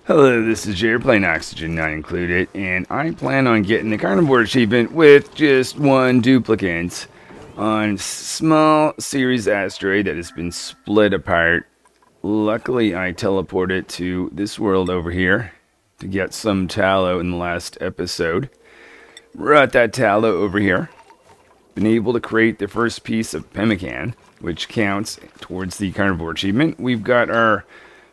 Hello, this is Jared playing Oxygen Not Included, and I plan on getting the carnivore achievement with just one duplicant on small Ceres asteroid that has been split apart. Luckily, I teleported to this world over here to get some tallow in the last episode. Brought that tallow over here. Been able to create the first piece of pemmican, which counts towards the carnivore achievement. We've got our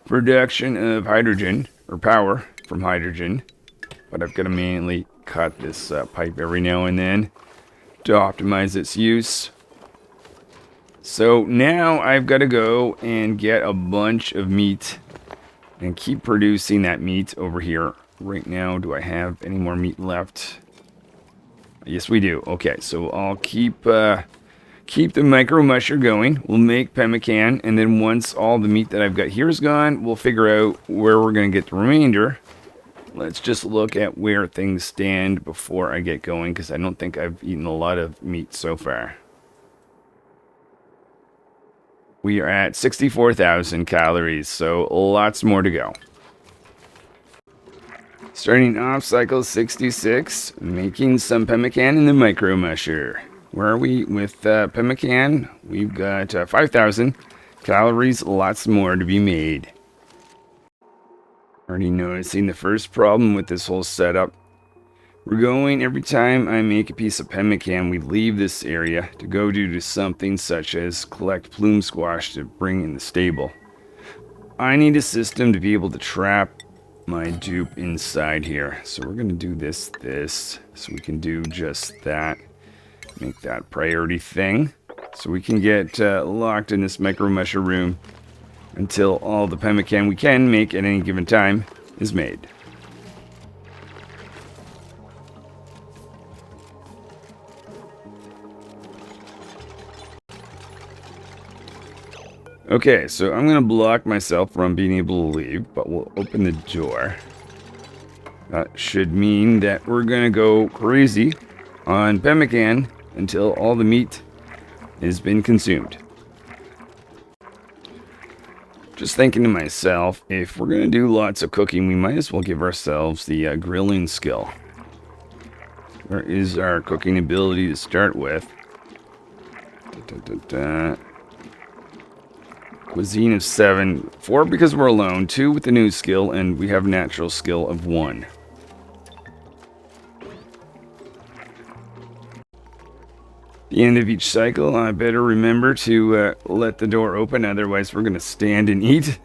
production of hydrogen, or power from hydrogen, but I've got to manually cut this pipe every now and then to optimize its use. So now I've got to go and get a bunch of meat and keep producing that meat over here. Right now, do I have any more meat left? Yes, we do. Okay, so I'll keep the micro musher going. We'll make pemmican, and then once all the meat that I've got here is gone, we'll figure out where we're going to get the remainder. Let's just look at where things stand before I get going, because I don't think I've eaten a lot of meat so far. We are at 64,000 calories, so lots more to go. Starting off cycle 66, making some pemmican in the micro musher. Where are we with pemmican? We've got 5,000 calories, lots more to be made. Already noticing the first problem with this whole setup. We're going, every time I make a piece of pemmican, we leave this area to go do something such as collect plume squash to bring in the stable. I need a system to be able to trap my dupe inside here. So we're going to do this, so we can do just that. Make that priority thing, so we can get locked in this micro musher room until all the pemmican we can make at any given time is made. Okay, so I'm going to block myself from being able to leave, but we'll open the door. That should mean that we're going to go crazy on pemmican until all the meat has been consumed. Just thinking to myself, if we're going to do lots of cooking, we might as well give ourselves the grilling skill. Where is our cooking ability to start with? Cuisine of 7. 4 because we're alone. 2 with the new skill, and we have natural skill of 1. The end of each cycle, I better remember to let the door open, otherwise we're going to stand and eat.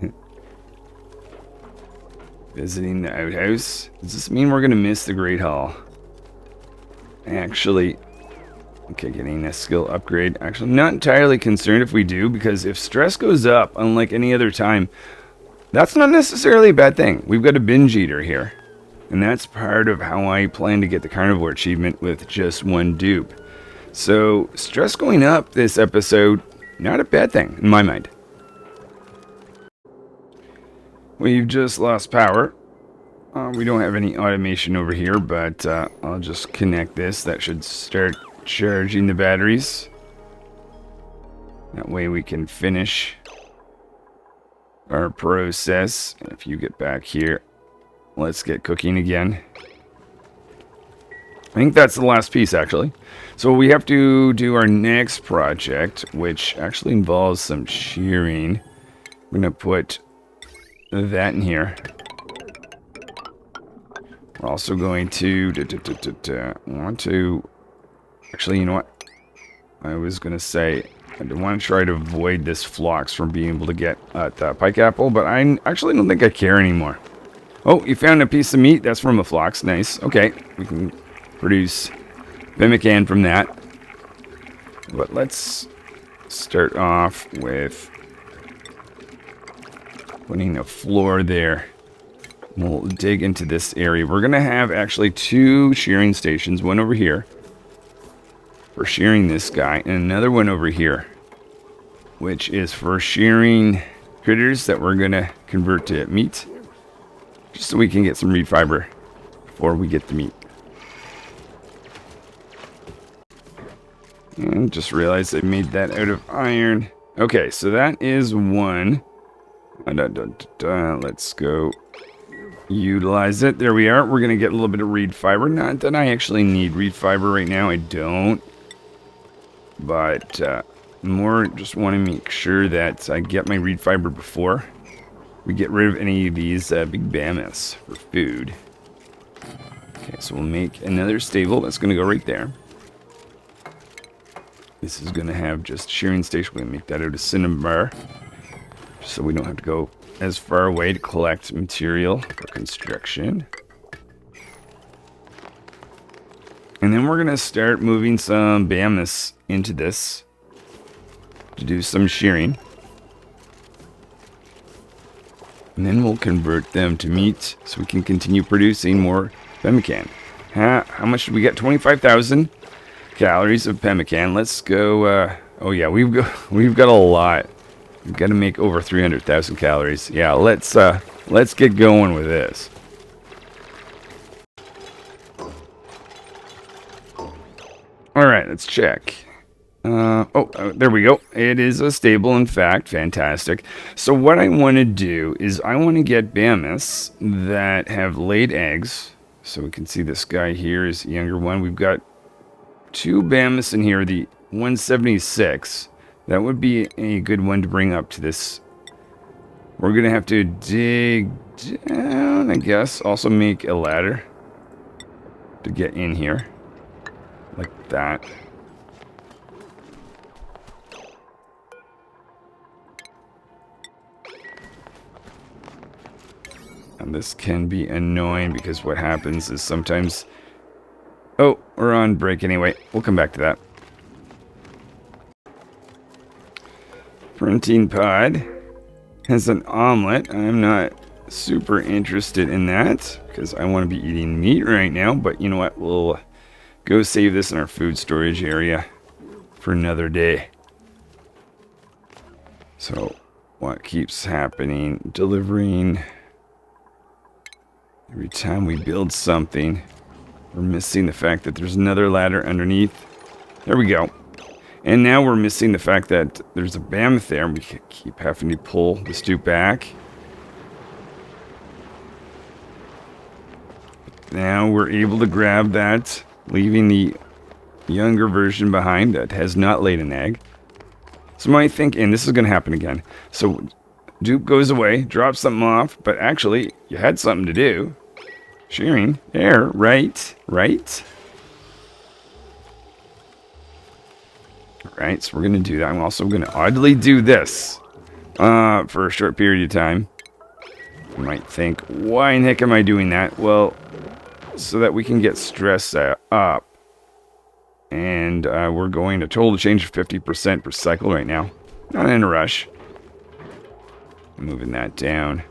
Visiting the outhouse. Does this mean we're going to miss the Great Hall? Actually, okay, getting a skill upgrade. Actually, not entirely concerned if we do, because if stress goes up, unlike any other time, that's not necessarily a bad thing. We've got a binge eater here, and that's part of how I plan to get the carnivore achievement with just one dupe. So, stress going up this episode, not a bad thing, in my mind. We've just lost power. We don't have any automation over here, but I'll just connect this. That should start charging the batteries. That way we can finish our process. If you get back here, let's get cooking again. I think that's the last piece, actually. So we have to do our next project, which actually involves some shearing. We're going to put that in here. We're also going to actually, you know what? I was going to say, I want to try to avoid this flux from being able to get at the pike apple, but I actually don't think I care anymore. Oh, you found a piece of meat. That's from a flux. Nice. Okay, we can produce pemmican from that. But let's start off with putting a floor there. We'll dig into this area. We're going to have actually 2 shearing stations. One over here for shearing this guy, and another one over here, which is for shearing critters that we're going to convert to meat, just so we can get some reed fiber before we get the meat. And just realized I made that out of iron. Okay, so that is one. Let's go utilize it. There we are. We're going to get a little bit of reed fiber. Not that I actually need reed fiber right now. I don't. But more just want to make sure that I get my reed fiber before we get rid of any of these big behemoths for food. Okay, so we'll make another stable. That's going to go right there. This is going to have just shearing station. We're going to make that out of cinnabar, so we don't have to go as far away to collect material for construction. And then we're going to start moving some behemoths into this to do some shearing. And then we'll convert them to meat so we can continue producing more pemmican. How much did we get? 25,000 calories of pemmican. Let's go. Oh yeah, we've got a lot. We've got to make over 300,000 calories. Yeah, let's get going with this. All right, let's check. There we go. It is a stable, in fact. Fantastic. So what I want to do is I want to get behemoths that have laid eggs. So we can see this guy here is a younger one. We've got 2 behemoths in here. The 176. That would be a good one to bring up to this. We're going to have to dig down, I guess. Also make a ladder to get in here. Like that. And this can be annoying because what happens is sometimes... Oh, we're on break anyway. We'll come back to that. Printing pod has an omelet. I'm not super interested in that because I want to be eating meat right now. But you know what? We'll go save this in our food storage area for another day. So what keeps happening? Delivering. Every time we build something, we're missing the fact that there's another ladder underneath. There we go. And now we're missing the fact that there's a behemoth there, and we keep having to pull the stoop back. Now we're able to grab that, leaving the younger version behind that has not laid an egg. So my thinking, this is going to happen again. So dupe goes away, drops something off, but actually you had something to do. Shearing. There, right. Right, so we're going to do that. I'm also going to oddly do this for a short period of time. You might think, why in the heck am I doing that? Well, so that we can get stress up. And we're going to total change of 50% per cycle right now. Not in a rush. Moving that down.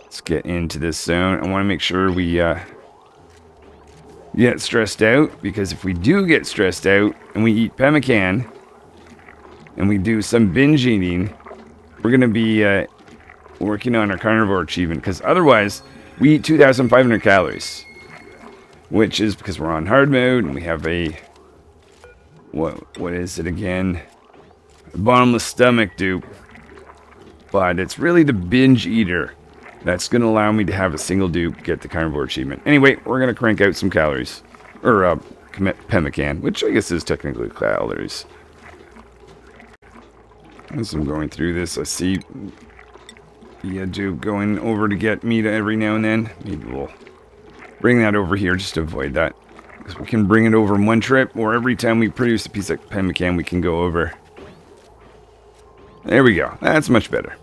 Let's get into this zone. I want to make sure we get stressed out, because if we do get stressed out and we eat pemmican and we do some binge eating, we're going to be working on our carnivore achievement, because otherwise we eat 2,500 calories, which is because we're on hard mode and we have a what is it again? Bottomless stomach dupe. But it's really the binge eater that's going to allow me to have a single dupe get the carnivore achievement. Anyway, we're going to crank out some calories. Or pemmican, which I guess is technically calories. As I'm going through this, I see the dupe going over to get meat every now and then. Maybe we'll bring that over here just to avoid that. Because we can bring it over in one trip, or every time we produce a piece of pemmican, we can go over. There we go. That's much better.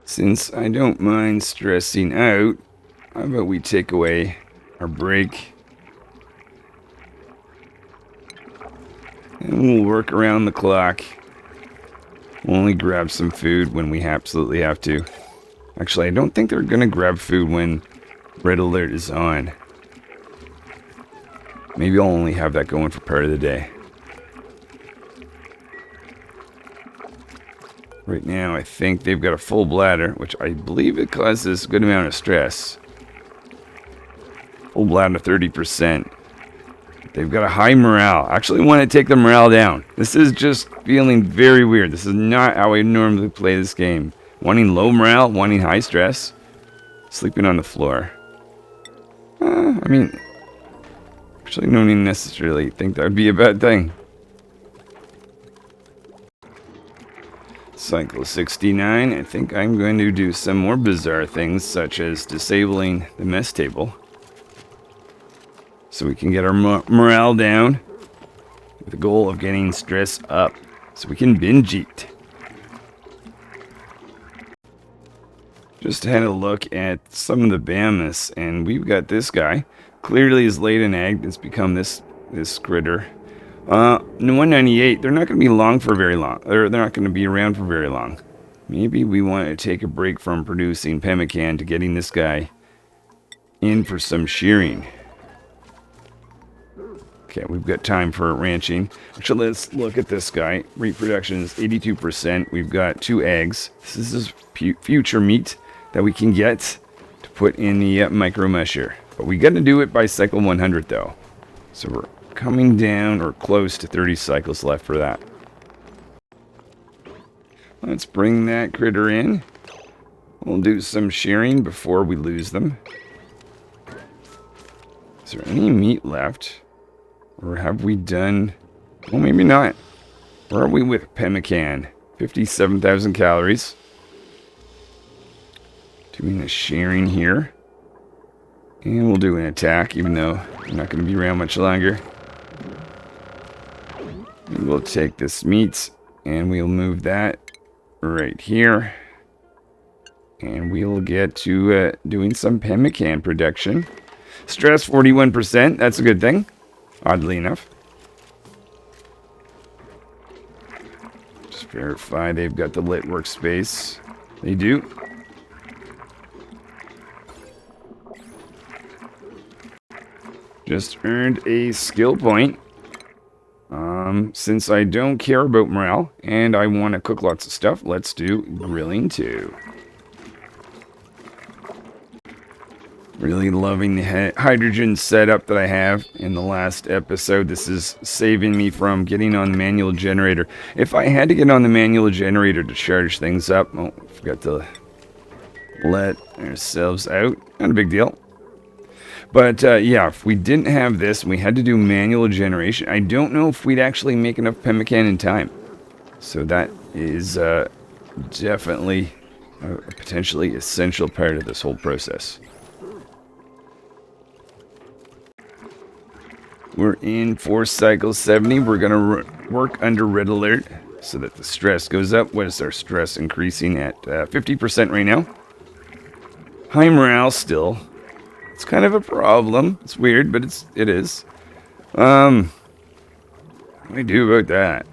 Since I don't mind stressing out, how about we take away our break? And we'll work around the clock. We'll only grab some food when we absolutely have to. Actually, I don't think they're going to grab food when red alert is on. Maybe I'll only have that going for part of the day. Right now, I think they've got a full bladder, which I believe it causes a good amount of stress. Full bladder 30%. They've got a high morale. I actually want to take the morale down. This is just feeling very weird. This is not how I normally play this game. Wanting low morale, wanting high stress, sleeping on the floor. I mean, actually, no one necessarily think that would be a bad thing. Cycle 69, I think I'm going to do some more bizarre things, such as disabling the mess table. So we can get our morale down, with the goal of getting stress up, so we can binge eat. Just had a look at some of the Bamas, and we've got this guy. Clearly has laid an egg that's become this critter. 198, they're not going to be long for very long. They're not going to be around for very long. Maybe we want to take a break from producing pemmican to getting this guy in for some shearing. Okay, we've got time for ranching. Actually, let's look at this guy. Reproduction is 82%. We've got 2 eggs. This is future meat that we can get to put in the micro musher. But we got to do it by cycle 100 though. So we're coming down or close to 30 cycles left for that. Let's bring that critter in. We'll do some shearing before we lose them. Is there any meat left? Or have we done... Well, maybe not. Where are we with pemmican? 57,000 calories. Doing a shearing here. And we'll do an attack, even though I'm not going to be around much longer. And we'll take this meat, and we'll move that right here. And we'll get to doing some pemmican production. Stress 41%, that's a good thing. Oddly enough. Just verify they've got the lit workspace. They do. Just earned a skill point. Since I don't care about morale and I want to cook lots of stuff, let's do grilling too. Really loving the hydrogen setup that I have in the last episode. This is saving me from getting on the manual generator. If I had to get on the manual generator to charge things up, oh, forgot to let ourselves out. Not a big deal. But yeah, if we didn't have this and we had to do manual generation, I don't know if we'd actually make enough pemmican in time. So that is definitely a potentially essential part of this whole process. We're in for cycle 70. We're going to work under red alert so that the stress goes up. What is our stress increasing at? 50% right now. High morale still. It's kind of a problem. It's weird, but it is. What do we do about that?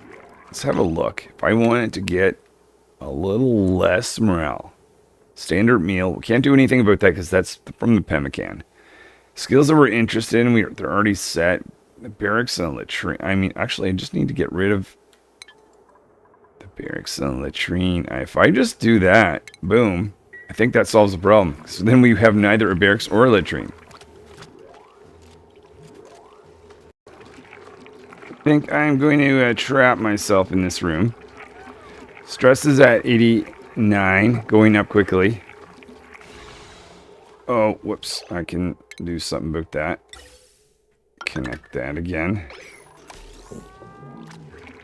Let's have a look. If I wanted to get a little less morale. Standard meal. We can't do anything about that because that's from the pemmican. Skills that we're interested in, they're already set. The barracks and the latrine. I mean, actually, I just need to get rid of the barracks and the latrine. If I just do that, boom, I think that solves the problem. So then we have neither a barracks or a latrine. I think I'm going to trap myself in this room. Stress is at 89, going up quickly. Oh, whoops. I can do something about that. Connect that again.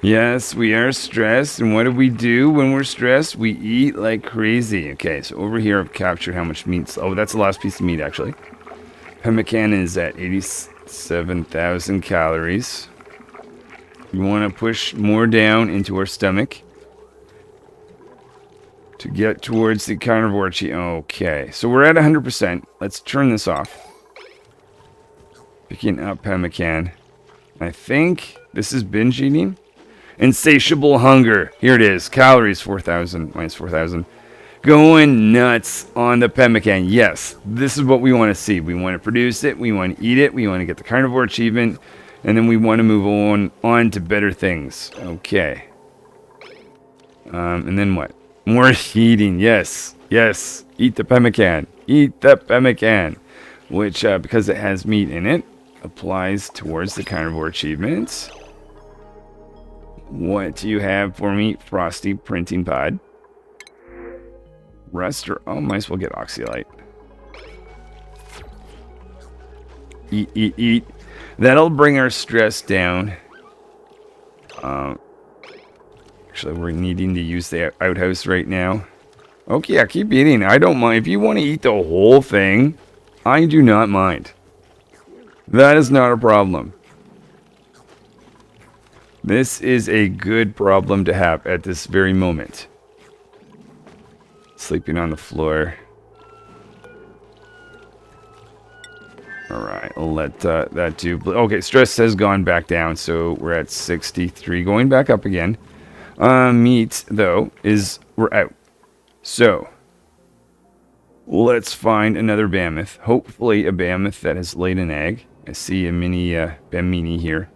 Yes, we are stressed. And what do we do when we're stressed? We eat like crazy. Okay, so over here I've captured how much meat. Oh, that's the last piece of meat, actually. Pemmican is at 87,000 calories. We want to push more down into our stomach to get towards the carnivore cheat. Okay, so we're at 100%. Let's turn this off. Picking up pemmican. I think this is binge eating. Insatiable hunger. Here it is. Calories 4,000 minus 4,000. Going nuts on the pemmican. Yes, this is what we want to see. We want to produce it. We want to eat it. We want to get the carnivore achievement. And then we want to move on to better things. Okay. And then what? More eating. Yes. Yes. Eat the pemmican. Eat the pemmican. Which, because it has meat in it, applies towards the carnivore achievements. What do you have for me, Frosty Printing Pod? Rest or... Oh, might as well get Oxylite. Eat, eat, eat. That'll bring our stress down. Actually, we're needing to use the outhouse right now. Okay, yeah, keep eating. I don't mind. If you want to eat the whole thing, I do not mind. That is not a problem. This is a good problem to have at this very moment. Sleeping on the floor. Alright, I'll let that do. Okay, stress has gone back down, so we're at 63. Going back up again. Meat, though, is... We're out. So, let's find another mammoth. Hopefully a mammoth that has laid an egg. I see a mini bamini here.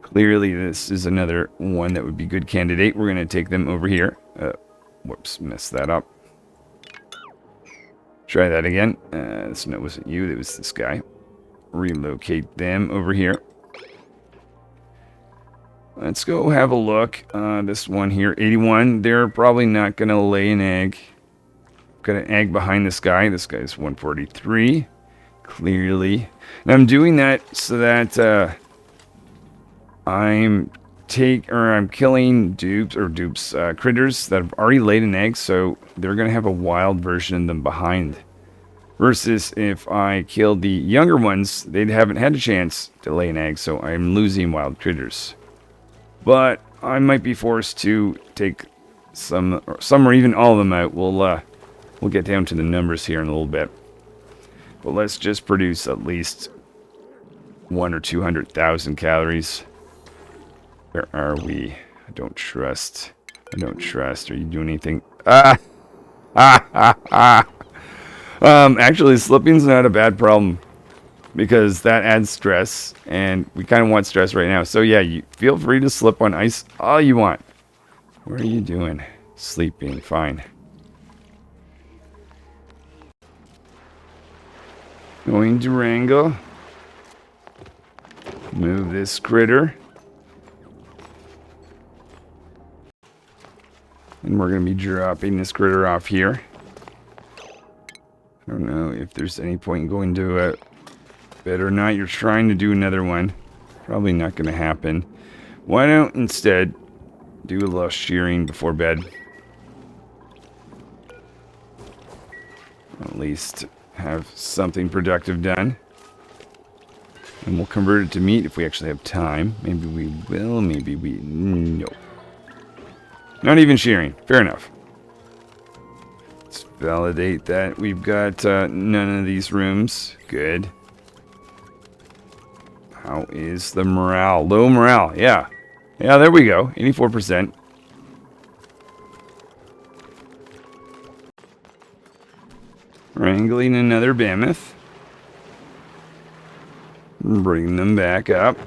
Clearly this is another one that would be a good candidate. We're going to take them over here. Whoops, messed that up. Try that again. This no, wasn't you, it was this guy. Relocate them over here. Let's go have a look. This one here, 81. They're probably not going to lay an egg. Got an egg behind this guy. This guy's 143. Clearly. And I'm doing that so that I'm killing dupes, critters that have already laid an egg, so they're going to have a wild version of them behind. Versus if I killed the younger ones, they haven't had a chance to lay an egg, so I'm losing wild critters. But I might be forced to take some or even all of them out. We'll get down to the numbers here in a little bit. But let's just produce at least 100,000 or 200,000 calories. Where are we? I don't trust. I don't trust. Are you doing anything? Actually, slipping's not a bad problem. Because that adds stress, and we kind of want stress right now. So yeah, you feel free to slip on ice all you want. What are you doing? Sleeping, fine. Going to wrangle. Move this critter. And we're going to be dropping this critter off here. I don't know if there's any point in going to a... bed or not. You're trying to do another one. Probably not going to happen. Why don't instead do a little shearing before bed? At least have something productive done. And we'll convert it to meat if we actually have time. Maybe we will, maybe we... No. Not even shearing. Fair enough. Let's validate that. We've got none of these rooms. Good. How is the morale? Low morale, yeah. Yeah, there we go. 84%. Wrangling another mammoth. Bring them back up.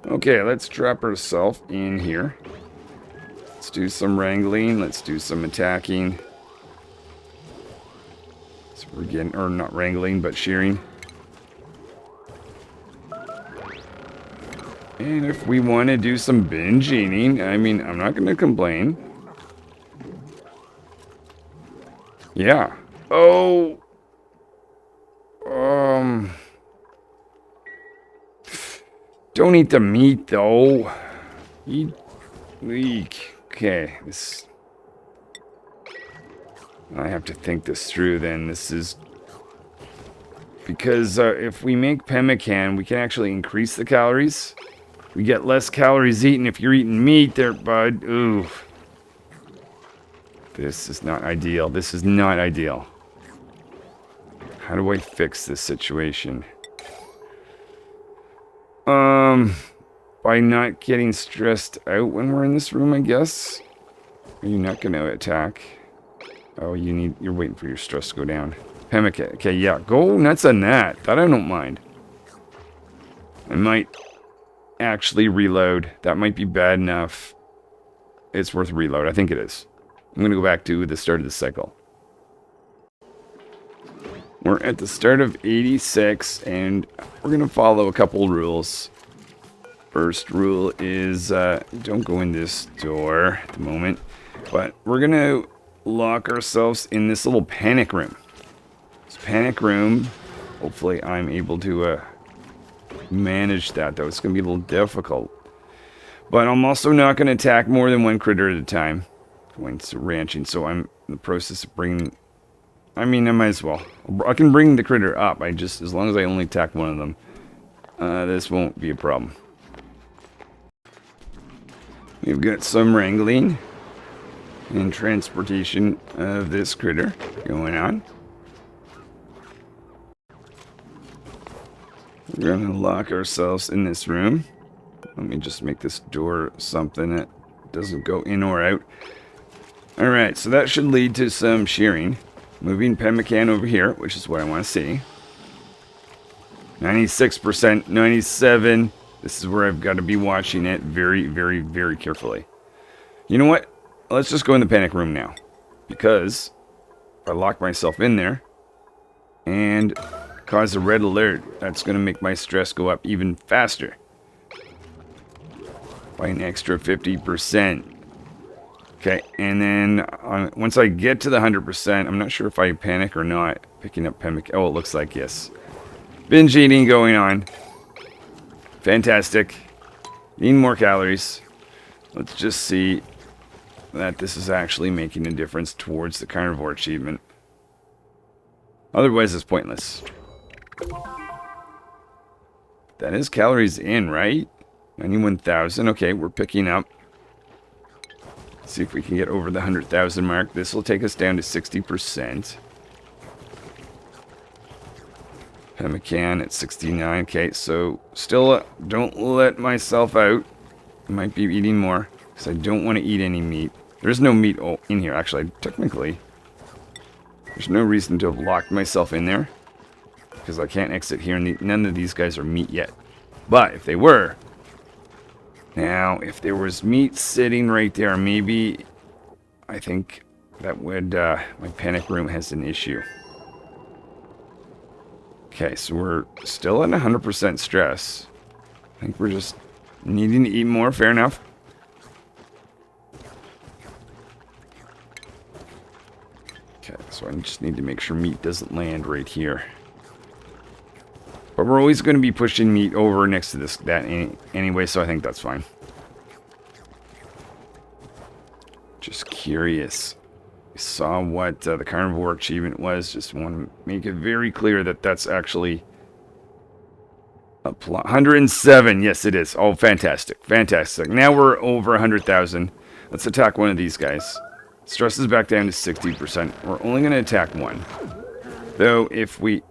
Okay, let's drop ourselves in here. Let's do some wrangling. Let's do some attacking. So we're getting, or not wrangling, but shearing. And if we want to do some binge eating, I mean, I'm not going to complain. Yeah. Oh. Don't eat the meat, though. Eat. Okay. This. I have to think this through, then. This is... Because if we make pemmican, we can actually increase the calories. We get less calories eaten if you're eating meat there, bud. Ooh. This is not ideal. This is not ideal. How do I fix this situation? By not getting stressed out when we're in this room, I guess. Are you not going to attack? Oh, you're waiting for your stress to go down. Pemmican. Okay, yeah, go nuts on that. That I don't mind. I might actually reload. That might be bad enough. It's worth reload. I think it is. I'm going to go back to the start of the cycle. We're at the start of 86, and we're going to follow a couple rules. First rule is don't go in this door at the moment. But we're going to lock ourselves in this little panic room. This panic room, hopefully I'm able to manage that, though. It's going to be a little difficult. But I'm also not going to attack more than one critter at a time. Going to ranching, so I'm in the process of bringing... I mean, I might as well. I can bring the critter up. As long as I only attack one of them, this won't be a problem. We've got some wrangling and transportation of this critter going on. We're going to lock ourselves in this room. Let me just make this door something that doesn't go in or out. Alright, so that should lead to some shearing. Moving pemmican over here, which is what I want to see. 96%, 97%. This is where I've got to be watching it very, very, very carefully. You know what? Let's just go in the panic room now. Because if I lock myself in there and cause a red alert, that's going to make my stress go up even faster. By an extra 50%. Okay, and then once I get to the 100%, I'm not sure if I panic or not. Picking up pemmican. Oh, it looks like yes. Binge eating going on. Fantastic. Eating more calories. Let's just see that this is actually making a difference towards the carnivore achievement. Otherwise, it's pointless. That is calories in, right? 91,000. Okay, we're picking up. Let's see if we can get over the 100,000 mark. This will take us down to 60%. Pemmican at 69. Okay, so still don't let myself out. I might be eating more because I don't want to eat any meat. There's no meat in here. Actually, technically, there's no reason to have locked myself in there because I can't exit here, and none of these guys are meat yet. But if they were, now if there was meat sitting right there, maybe I think that would my panic room has an issue. Okay, so we're still at 100% stress. I think we're just needing to eat more. Fair enough. Okay, so I just need to make sure meat doesn't land right here. But we're always going to be pushing meat over next to that anyway, so I think that's fine. Just curious. I saw what the carnivore achievement was. Just want to make it very clear that that's actually 107. Yes, it is. Oh, fantastic. Fantastic. Now we're over 100,000. Let's attack one of these guys. Stress is back down to 60%. We're only going to attack one. Though, if we...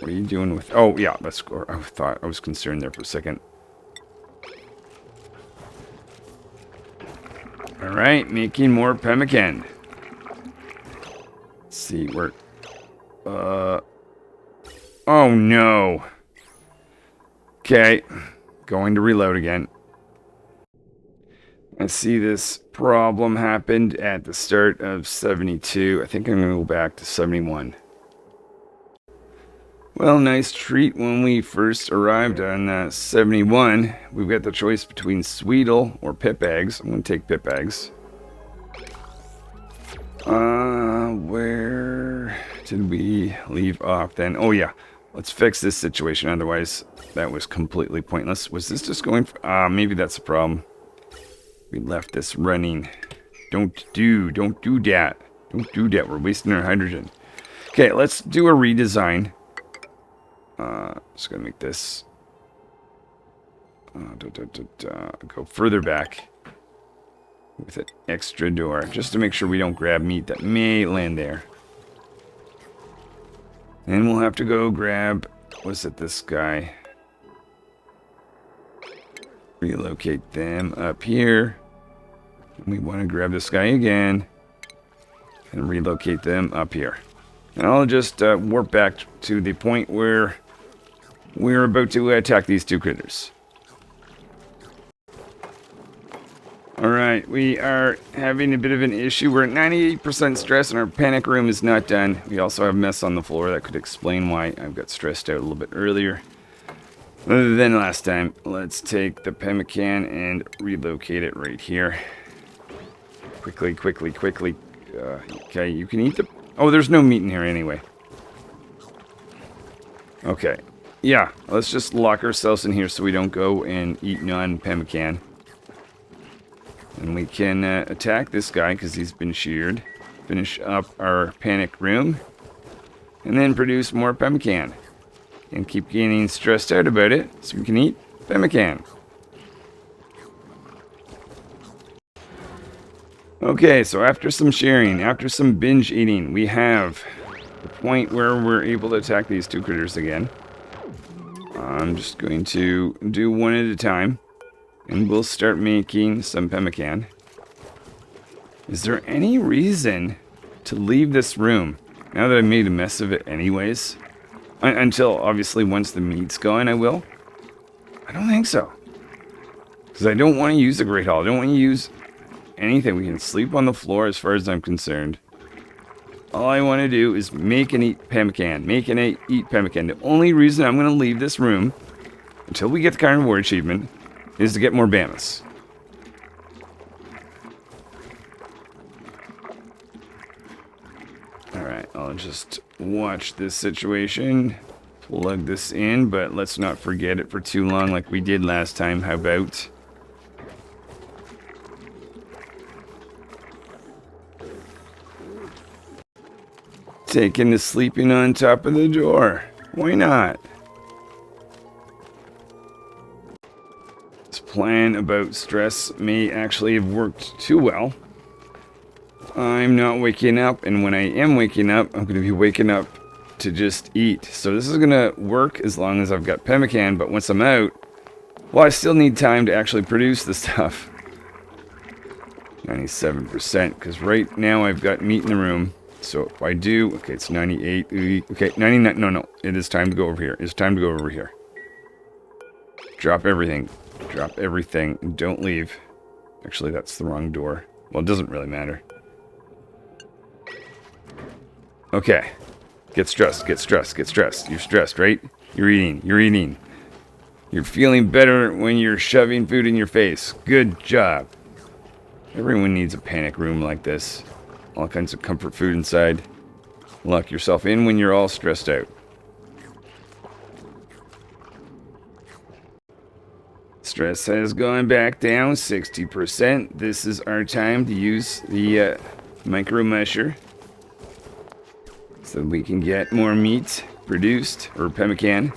What are you doing with... Oh, yeah, let's go. I thought I was concerned there for a second. Alright, making more pemmican. Let's see, where... Oh, no. Okay. Going to reload again. I see this problem happened at the start of 72. I think I'm going to go back to 71. Well, nice treat when we first arrived on 71. We've got the choice between Sweetle or Pip Eggs. I'm going to take Pip Eggs. Where did we leave off then? Oh, yeah. Let's fix this situation. Otherwise, that was completely pointless. Was this just going for... maybe that's a problem. We left this running. Don't do that. Don't do that. We're wasting our hydrogen. Okay, let's do a redesign. Just gonna make this go further back with an extra door, just to make sure we don't grab meat that may land there. And we'll have to go grab, was it this guy? Relocate them up here. We want to grab this guy again and relocate them up here. And I'll just warp back to the point where we're about to attack these two critters. Alright, we are having a bit of an issue. We're at 98% stress and our panic room is not done. We also have mess on the floor. That could explain why I've got stressed out a little bit earlier. Other than last time, let's take the pemmican and relocate it right here. Quickly, quickly, quickly. Okay, you can eat the... Oh, there's no meat in here anyway. Okay. Yeah, let's just lock ourselves in here so we don't go and eat non-pemmican. And we can attack this guy because he's been sheared. Finish up our panic room. And then produce more pemmican. And keep getting stressed out about it so we can eat pemmican. Okay, so after some shearing, after some binge eating, we have the point where we're able to attack these two critters again. I'm just going to do one at a time. And we'll start making some pemmican. Is there any reason to leave this room now that I made a mess of it anyways? Until, obviously, once the meat's gone, I will. I don't think so. Because I don't want to use the Great Hall. I don't want to use anything. We can sleep on the floor as far as I'm concerned. All I want to do is make and eat pemmican. Make and eat pemmican. The only reason I'm going to leave this room until we get the carnivore achievement is to get more Bamas. Alright, I'll just watch this situation. Plug this in, but let's not forget it for too long like we did last time. How about... taking the sleeping on top of the door. Why not? This plan about stress may actually have worked too well. I'm not waking up, and when I am waking up, I'm going to be waking up to just eat. So this is going to work as long as I've got pemmican, but once I'm out, well, I still need time to actually produce the stuff. 97%, because right now I've got meat in the room. So if I do, okay, it's 98, okay, 99, no, it is time to go over here. It's time to go over here. Drop everything. Drop everything. Don't leave. Actually, that's the wrong door. Well, it doesn't really matter. Okay. Get stressed, get stressed, get stressed. You're stressed, right? You're eating, you're eating. You're feeling better when you're shoving food in your face. Good job. Everyone needs a panic room like this. All kinds of comfort food inside. Lock yourself in when you're all stressed out. Stress has gone back down 60%. This is our time to use the micro musher so we can get more meat produced, or pemmican.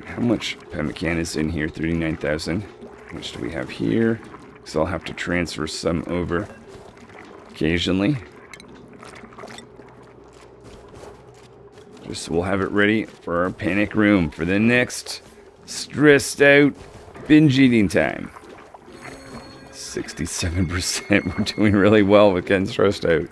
How much pemmican is in here? 39,000. How much do we have here? So I'll have to transfer some over occasionally. Just so we'll have it ready for our panic room for the next stressed out binge eating time. 67%. We're doing really well with getting stressed out.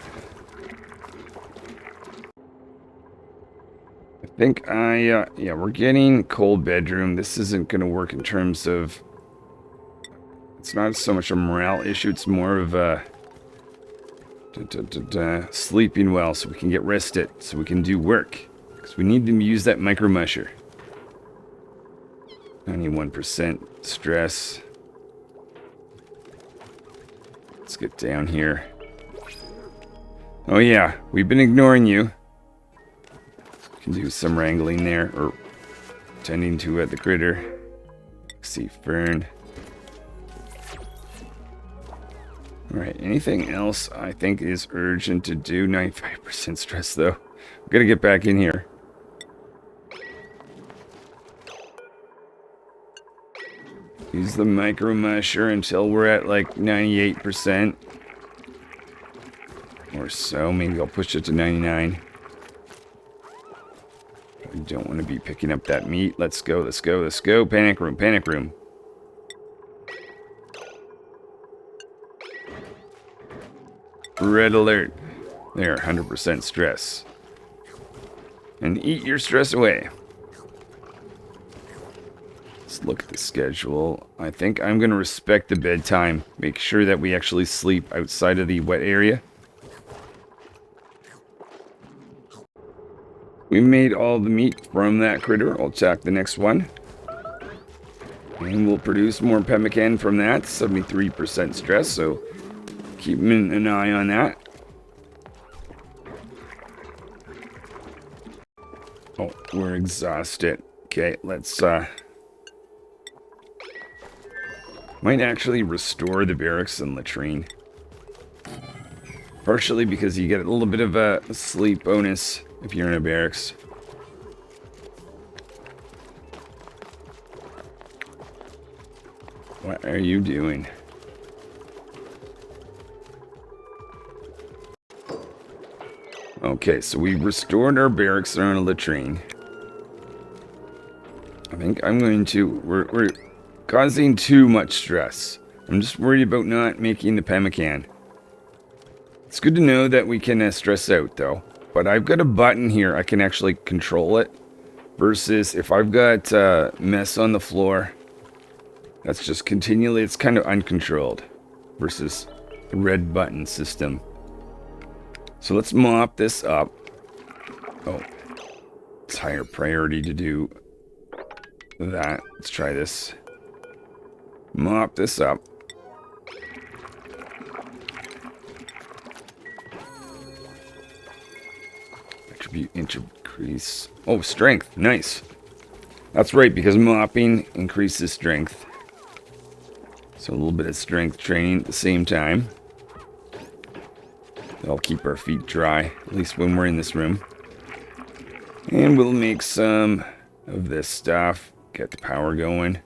I think yeah, we're getting cold bedroom. This isn't going to work in terms of... It's not so much a morale issue, it's more of a sleeping well so we can get rested, so we can do work. Because we need to use that micro musher. 91% stress. Let's get down here. Oh yeah, we've been ignoring you. We can do some wrangling there, or tending to the critter. See, fern. Alright, anything else I think is urgent to do? 95% stress though. We've got to get back in here. Use the micro musher until we're at like 98%. Or so. Maybe I'll push it to 99. I don't want to be picking up that meat. Let's go, let's go, let's go. Panic room, panic room. Red alert. There, 100% stress. And eat your stress away. Let's look at the schedule. I think I'm going to respect the bedtime. Make sure that we actually sleep outside of the wet area. We made all the meat from that critter. I'll check the next one. And we'll produce more pemmican from that. 73% stress, so keep an eye on that. Oh, we're exhausted. Okay, let's might actually restore the barracks and latrine. Partially because you get a little bit of a sleep bonus if you're in a barracks. What are you doing? Okay, so we restored our barracks and our latrine. I think I'm going to... We're causing too much stress. I'm just worried about not making the pemmican. It's good to know that we can stress out, though. But I've got a button here. I can actually control it. Versus if I've got mess on the floor, that's just continually... It's kind of uncontrolled. Versus the red button system. So let's mop this up. Oh. It's higher priority to do that. Let's try this. Mop this up. Attribute increase. Oh, strength. Nice. That's right, because mopping increases strength. So a little bit of strength training at the same time. That'll keep our feet dry, at least when we're in this room. And we'll make some of this stuff. Get the power going.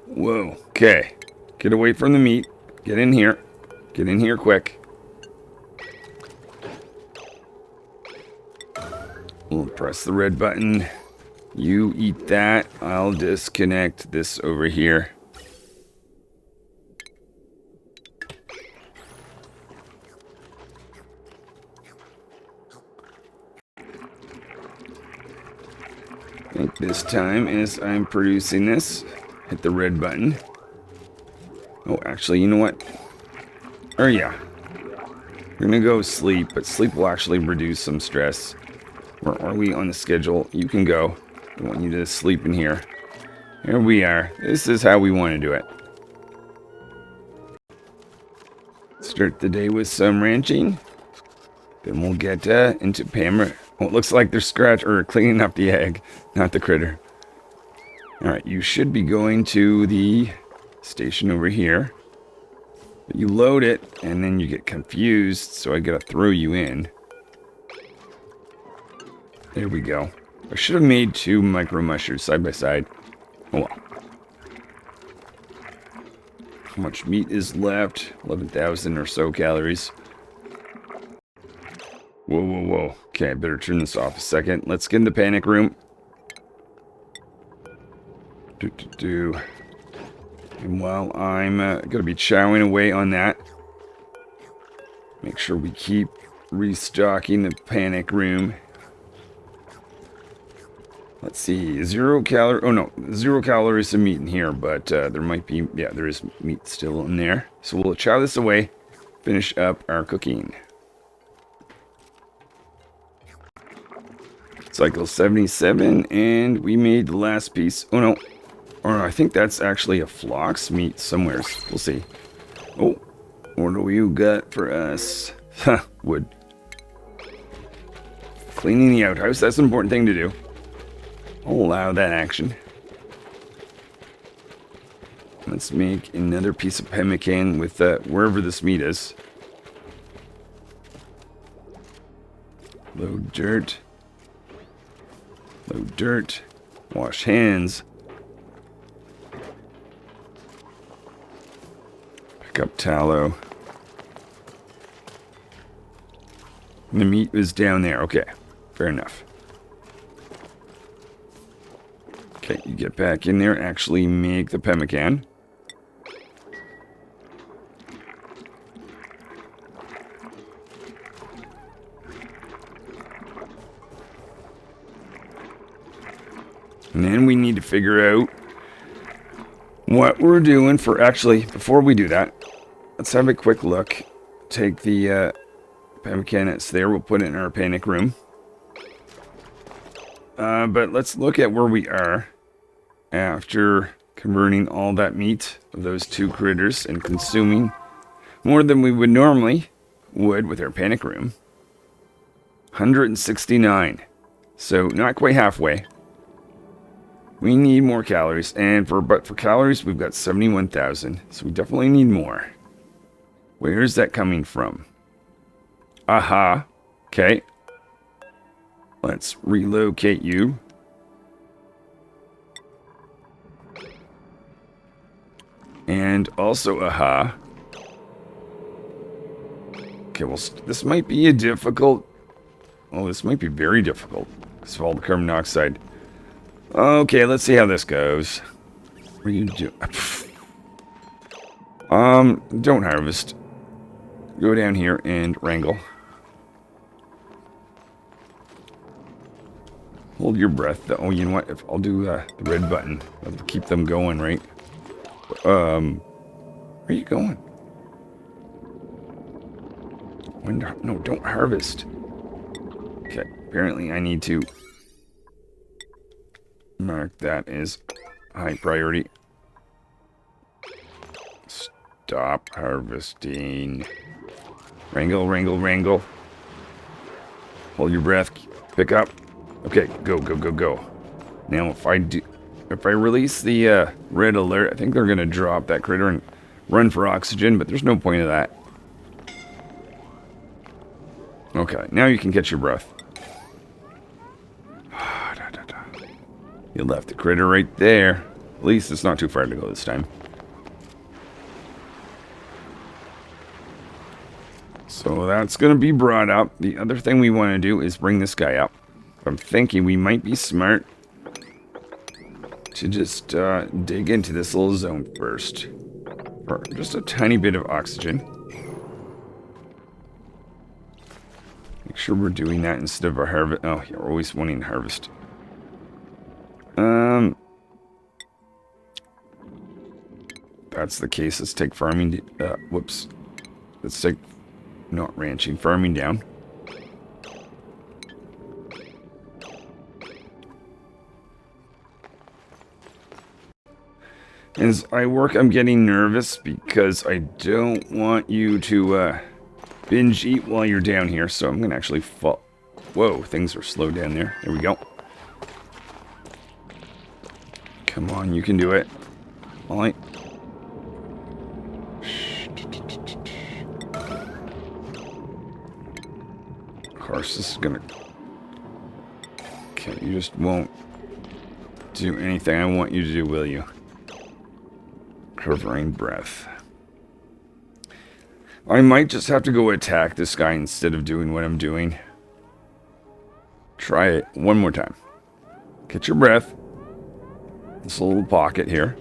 Whoa, okay. Get away from the meat. Get in here. Get in here quick. We'll press the red button. You eat that. I'll disconnect this over here. I think this time, as I'm producing this, hit the red button. Oh, actually, you know what? Oh, yeah. We're gonna go sleep, but sleep will actually reduce some stress. Where are we on the schedule? You can go. I want you to sleep in here. Here we are. This is how we want to do it. Start the day with some ranching. Then we'll get into Pammer. Oh, it looks like they're cleaning up the egg, not the critter. Alright, you should be going to the station over here. But you load it, and then you get confused, so I gotta throw you in. There we go. I should have made 2 micro mushers side by side. Oh well. How much meat is left? 11,000 or so calories. Whoa, whoa, whoa. Okay, I better turn this off a second. Let's get in the panic room. And while I'm going to be chowing away on that, make sure we keep restocking the panic room. Let's see, 0 calories. Oh no, 0 calories of meat in here, but there might be, yeah, there is meat still in there. So we'll chow this away, finish up our cooking. Cycle 77, and we made the last piece. Oh no, or I think that's actually a flock's meat somewhere. We'll see. Oh, what do you got for us? Huh, wood. Cleaning the outhouse, that's an important thing to do. I'll allow that action. Let's make another piece of pemmican with wherever this meat is. Load dirt. Load dirt. Wash hands. Pick up tallow. And the meat is down there. Okay, fair enough. Okay, you get back in there, actually make the pemmican. And then we need to figure out what we're doing for... Actually, before we do that, let's have a quick look. Take the pemmican that's there. We'll put it in our panic room. But let's look at where we are after converting all that meat of those two critters and consuming more than we would normally with our panic room. 169. So not quite halfway. We need more calories, and for calories we've got 71,000. So we definitely need more. Where is that coming from? Aha. Okay. Let's relocate you. And also, aha. Okay, well, this might be a difficult... Oh, this might be very difficult. Because of all the carbon dioxide. Okay, let's see how this goes. What are you doing? Don't harvest. Go down here and wrangle. Hold your breath. Oh, you know what? If I'll do the red button. That'll keep them going, right? Where are you going? No, don't harvest. Okay, apparently I need to mark that as high priority. Stop harvesting. Wrangle, wrangle, wrangle. Hold your breath. Pick up. Okay, go, go, go, go. Now if I release the red alert, I think they're gonna drop that critter and run for oxygen, but there's no point of that. Okay, now you can catch your breath. You left the critter right there. At least it's not too far to go this time. So that's going to be brought up. The other thing we want to do is bring this guy up. I'm thinking we might be smart to just dig into this little zone first. For just a tiny bit of oxygen. Make sure we're doing that instead of a harvest. Oh, yeah, we're always wanting to harvest. That's the case. Let's take farming. Whoops. Let's take not ranching, farming down. As I work, I'm getting nervous because I don't want you to binge eat while you're down here. So I'm gonna actually fall. Whoa, things are slow down there. There we go. Come on, you can do it. All right. Of course, this is gonna... Okay, you just won't do anything I want you to do, will you? Covering breath. I might just have to go attack this guy instead of doing what I'm doing. Try it one more time. Get your breath. This little pocket here.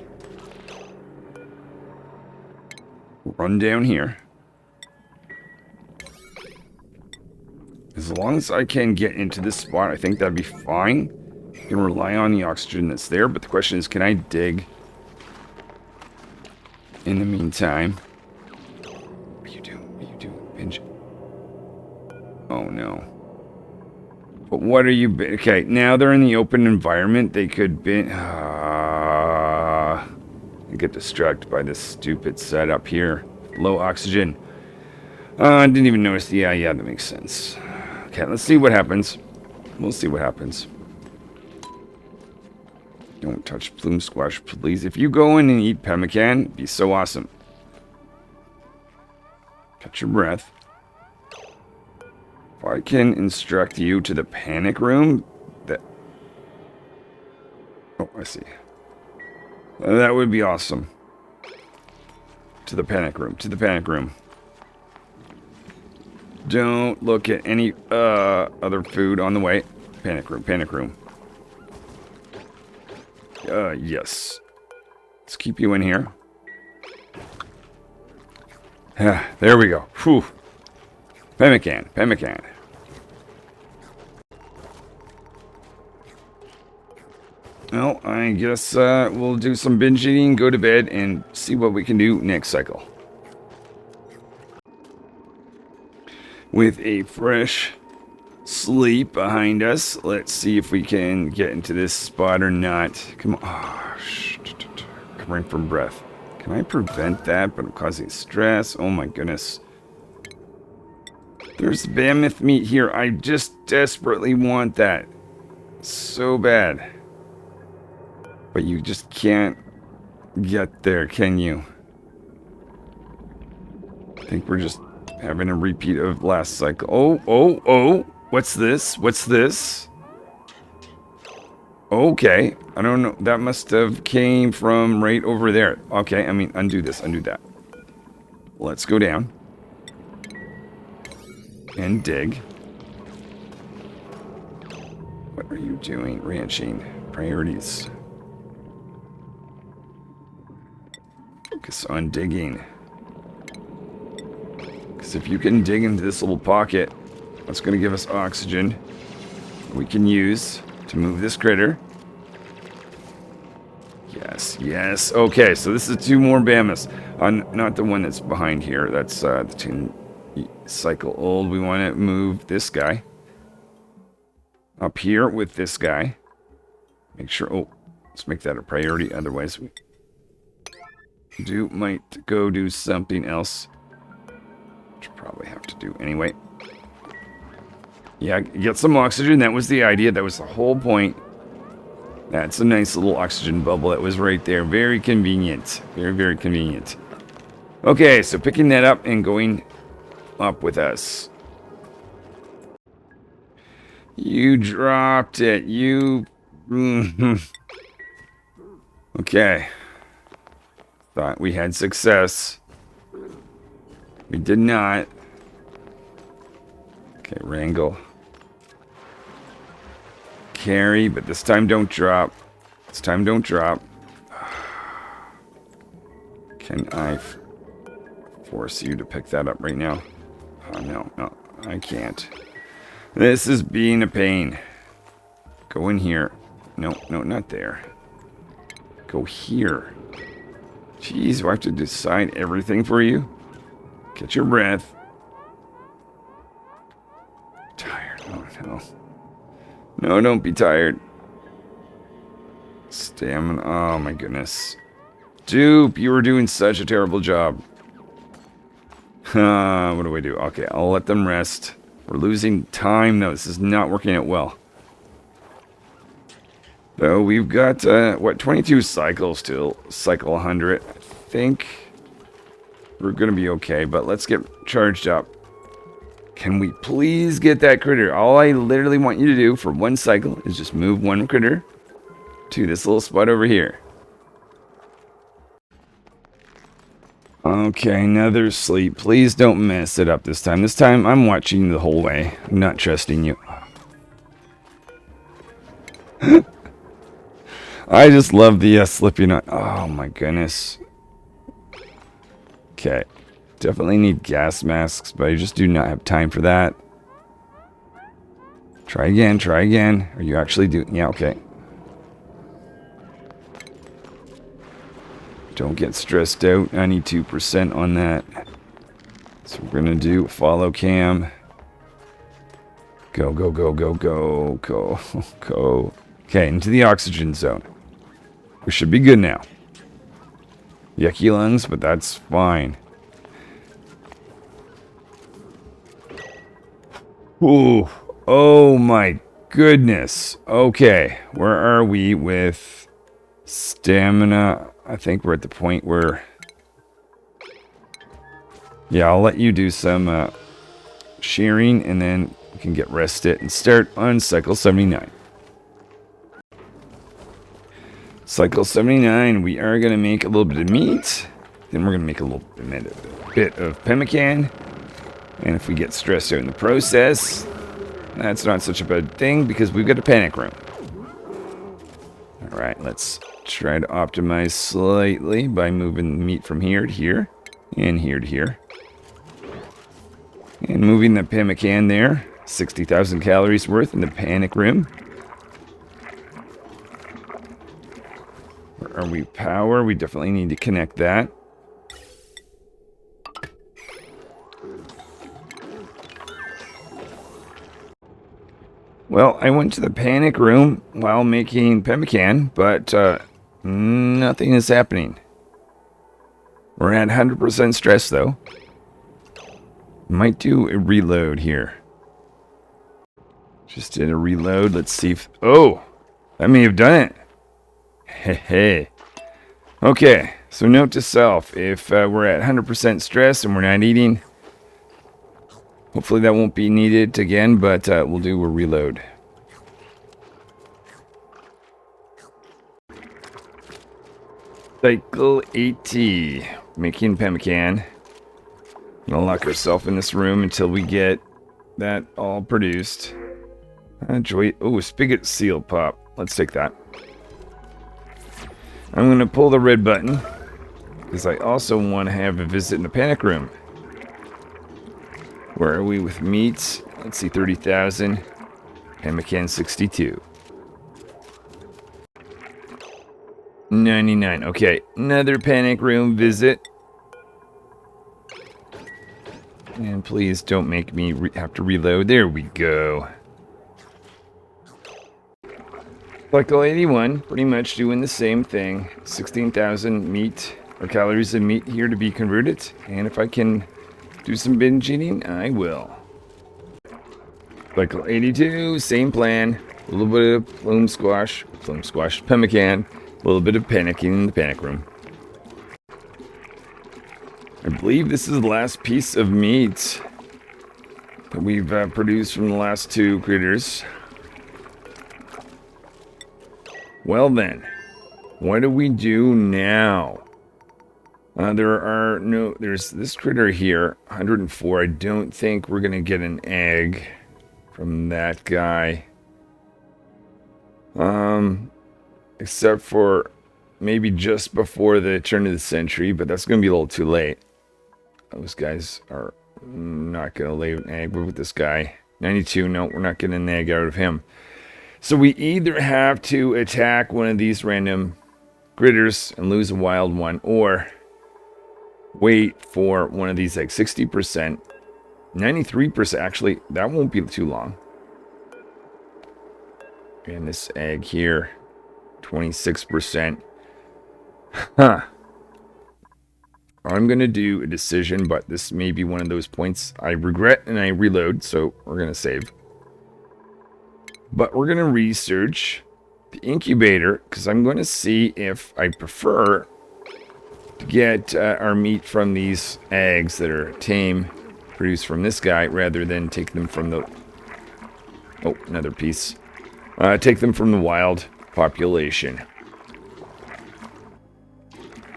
Run down here. As long as I can get into this spot, I think that'd be fine. I can rely on the oxygen that's there, but the question is, can I dig in the meantime? What are you doing? What are you doing? Binge. Oh no. But what are you... Okay, now they're in the open environment. They could be... I get distracted by this stupid setup here. Low oxygen. I didn't even notice. Yeah, that makes sense. Okay, let's see what happens. We'll see what happens. Don't touch plume squash, please. If you go in and eat pemmican, it'd be so awesome. Catch your breath. If I can instruct you to the panic room, that... Oh, I see. That would be awesome. To the panic room. To the panic room. Don't look at any other food on the way. Panic room. Panic room. Yes. Let's keep you in here. There we go. Whew. Pemmican. Well, I guess we'll do some binge eating, go to bed, and see what we can do next cycle. With a fresh sleep behind us, let's see if we can get into this spot or not. Come on. Oh, covering from breath. Can I prevent that, but I'm causing stress? Oh my goodness. There's mammoth meat here. I just desperately want that. So bad. But you just can't get there, can you? I think we're just having a repeat of last cycle. Oh. What's this? What's this? Okay. I don't know. That must have came from right over there. Okay, I mean, undo this, undo that. Let's go down. And dig. What are you doing? Ranching. Priorities. Focus on digging. Because if you can dig into this little pocket, that's going to give us oxygen we can use to move this critter. Yes. Okay, so this is 2 more mammoths. Not the one that's behind here. That's the 10 cycle old. We want to move this guy up here with this guy. Make sure. Oh, let's make that a priority. Otherwise, we might go do something else. Which we'll probably have to do anyway. Yeah, get some oxygen. That was the idea. That was the whole point. That's a nice little oxygen bubble that was right there. Very convenient. Very, very convenient. Okay, so picking that up and going up with us. You dropped it. You... Okay. Thought we had success. We did not. Okay, wrangle. Carry, but this time don't drop. This time don't drop. Can I force you to pick that up right now? Oh, no, I can't. This is being a pain. Go in here. No, not there. Go here. Jeez, do I have to decide everything for you? Catch your breath. Tired. Oh, no. No, don't be tired. Stamina. Oh, my goodness. Dupe, you were doing such a terrible job. What do we do? Okay, I'll let them rest. We're losing time, though. This is not working out well. Though we've got, 22 cycles till cycle 100. I think we're going to be okay, but let's get charged up. Can we please get that critter? All I literally want you to do for one cycle is just move one critter to this little spot over here. Okay, another sleep. Please don't mess it up this time. This time, I'm watching the whole way. I'm not trusting you. I just love the slipping on. Oh, my goodness. Okay. Definitely need gas masks, but I just do not have time for that. Try again, try again. Are you actually doing... Yeah, okay. Don't get stressed out. 92% on that. So we're going to do follow cam. Go. Okay, into the oxygen zone. We should be good now. Yucky lungs, but that's fine. Ooh, oh my goodness. Okay, where are we with stamina? I think we're at the point where... Yeah, I'll let you do some shearing, and then we can get rested and start on cycle 79. Cycle 79, we are going to make a little bit of meat. Then we're going to make a little bit of pemmican. And if we get stressed out in the process, that's not such a bad thing because we've got a panic room. Alright, let's try to optimize slightly by moving the meat from here to here and here to here. And moving the pemmican there, 60,000 calories worth in the panic room. Where are we? Power. We definitely need to connect that. Well, I went to the panic room while making pemmican, but nothing is happening. We're at 100% stress, though. Might do a reload here. Just did a reload. Let's see if... Oh! That may have done it. Hey, hey. Okay, so note to self. If we're at 100% stress and we're not eating, hopefully that won't be needed again, but we'll do a reload. Cycle 80. Making pemmican. Gonna lock ourselves in this room until we get that all produced. Joy. Oh, spigot seal pop. Let's take that. I'm gonna pull the red button because I also want to have a visit in the panic room. Where are we with meats? Let's see, 30,000. Pemmican 62. 99. Okay, another panic room visit. And please don't make me have to reload. There we go. Cycle 81, pretty much doing the same thing. 16,000 meat, or calories of meat here to be converted. And if I can do some binge eating, I will. Cycle 82, same plan. A little bit of plume squash, pemmican. A little bit of panicking in the panic room. I believe this is the last piece of meat that we've produced from the last two critters. Well then, what do we do now? There's this critter here, 104. I don't think we're going to get an egg from that guy. Except for maybe just before the turn of the century, but that's going to be a little too late. Those guys are not going to lay an egg. But with this guy, 92, no, we're not getting an egg out of him. So we either have to attack one of these random critters and lose a wild one, or wait for one of these, like 60%, 93%. Actually, that won't be too long. And this egg here, 26%. Huh. I'm going to do a decision, but this may be one of those points I regret and I reload, so we're going to save. But we're going to research the incubator, because I'm going to see if I prefer to get our meat from these eggs that are tame, produced from this guy, rather than take them from the... Oh, another piece. Take them from the wild population.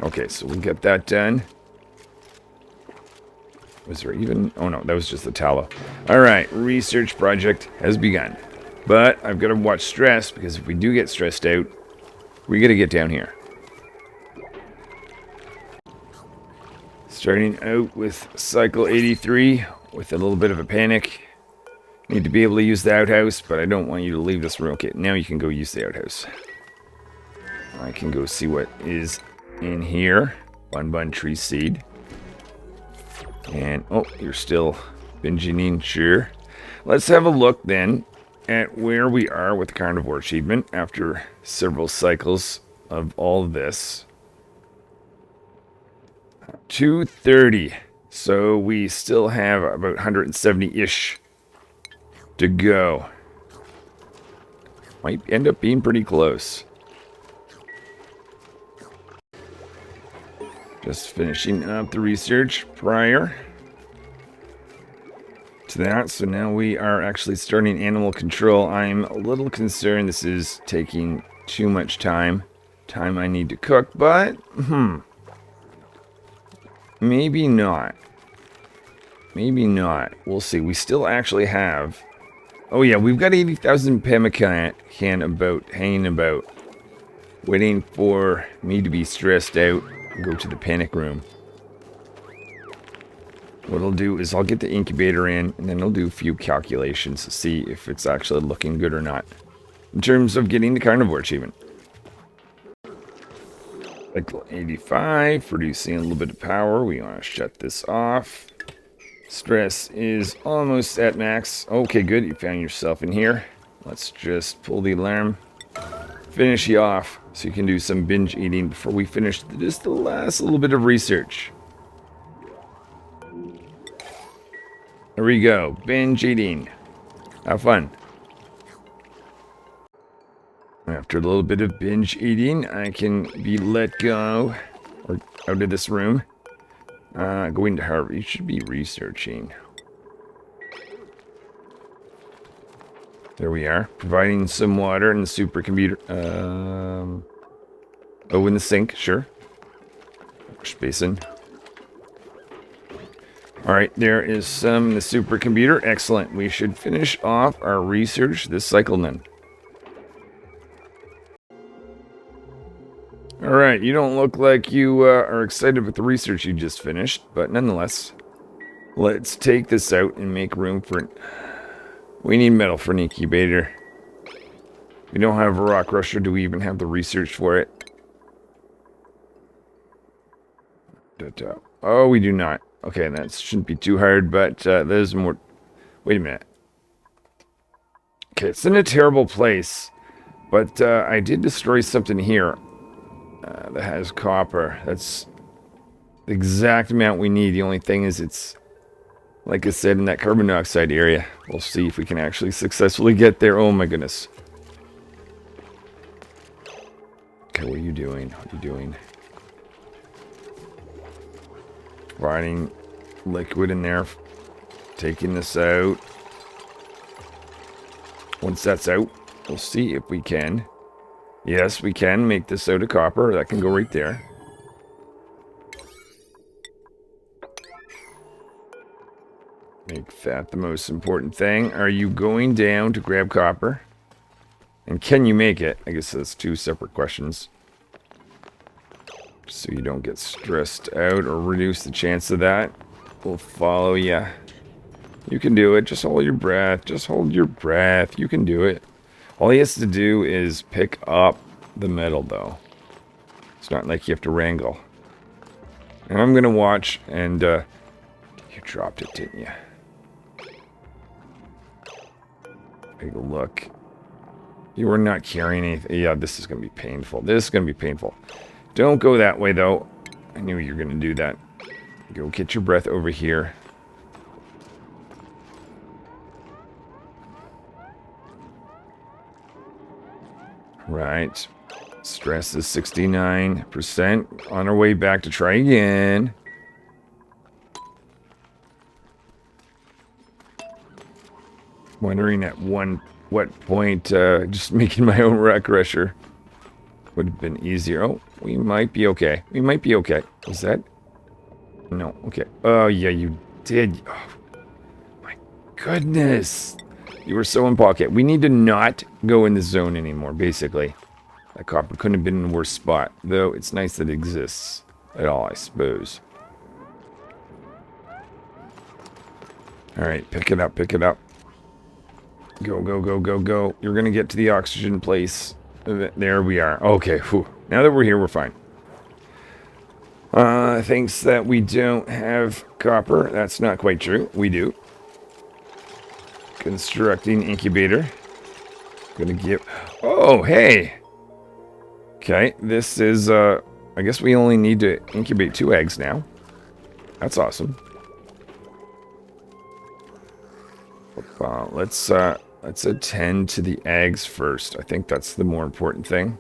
Okay, so we'll get that done. Was there even... Oh no, that was just the tallow. Alright, research project has begun. But I've got to watch stress, because if we do get stressed out, we got to get down here. Starting out with cycle 83, with a little bit of a panic. Need to be able to use the outhouse, but I don't want you to leave this room. Okay, now you can go use the outhouse. I can go see what is in here. Bun tree seed. And, oh, you're still binging, sure. Let's have a look then at where we are with the carnivore achievement after several cycles of all this. 230. So we still have about 170-ish to go. Might end up being pretty close. Just finishing up the research prior to that. So now we are actually starting animal control. I'm a little concerned this is taking too much time. Time I need to cook, but maybe not. Maybe not. We'll see. We still actually have... Oh yeah, we've got 80,000 pemmican hanging about. Waiting for me to be stressed out and go to the panic room. What I'll do is I'll get the incubator in, and then I'll do a few calculations to see if it's actually looking good or not. In terms of getting the carnivore achievement. Cycle 85, producing a little bit of power. We want to shut this off. Stress is almost at max. Okay, good. You found yourself in here. Let's just pull the alarm. Finish you off so you can do some binge eating before we finish just the last little bit of research. There we go. Binge eating. Have fun. After a little bit of binge eating, I can be let go or out of this room. Going to Harvard. You should be researching. There we are. Providing some water in the supercomputer. Oh, in the sink. Sure. Wash basin. Alright, there is some in the supercomputer. Excellent. We should finish off our research this cycle then. Alright, you don't look like you are excited with the research you just finished, but nonetheless, let's take this out and make room for it. We need metal for an incubator. We don't have a rock crusher. Do we even have the research for it? Oh, we do not. Okay, that shouldn't be too hard, but there's more. Wait a minute. Okay, it's in a terrible place, but I did destroy something here that has copper. That's the exact amount we need. The only thing is it's, like I said, in that carbon dioxide area. We'll see if we can actually successfully get there. Oh my goodness. Okay, what are you doing? What are you doing? Providing liquid in there. Taking this out. Once that's out, we'll see if we can. Yes, we can make this out of copper. That can go right there. Make that the most important thing. Are you going down to grab copper? And can you make it? I guess that's two separate questions. So you don't get stressed out or reduce the chance of that. We'll follow you. You can do it. Just hold your breath. Just hold your breath. You can do it. All he has to do is pick up the metal, though. It's not like you have to wrangle. And I'm going to watch, and you dropped it, didn't you? Take a look. You were not carrying anything. Yeah, this is going to be painful. This is going to be painful. Don't go that way, though. I knew you were going to do that. Go get your breath over here. Right. Stress is 69%. On our way back to try again. Wondering at what point just making my own rock crusher would have been easier. Oh, we might be okay. We might be okay. Was that? No. Okay. Oh, yeah, you did. Oh, my goodness. You were so in pocket. We need to not go in the zone anymore, basically. That copper couldn't have been in a worse spot. Though it's nice that it exists at all, I suppose. Alright, pick it up, pick it up. Go, go, go, go, go. You're going to get to the oxygen place. There we are. Okay, whew. Now that we're here, we're fine. Thinks that we don't have copper. That's not quite true. We do. Constructing incubator. Gonna give... Oh, hey! Okay, this is, I guess we only need to incubate 2 eggs now. That's awesome. Let's attend to the eggs first. I think that's the more important thing.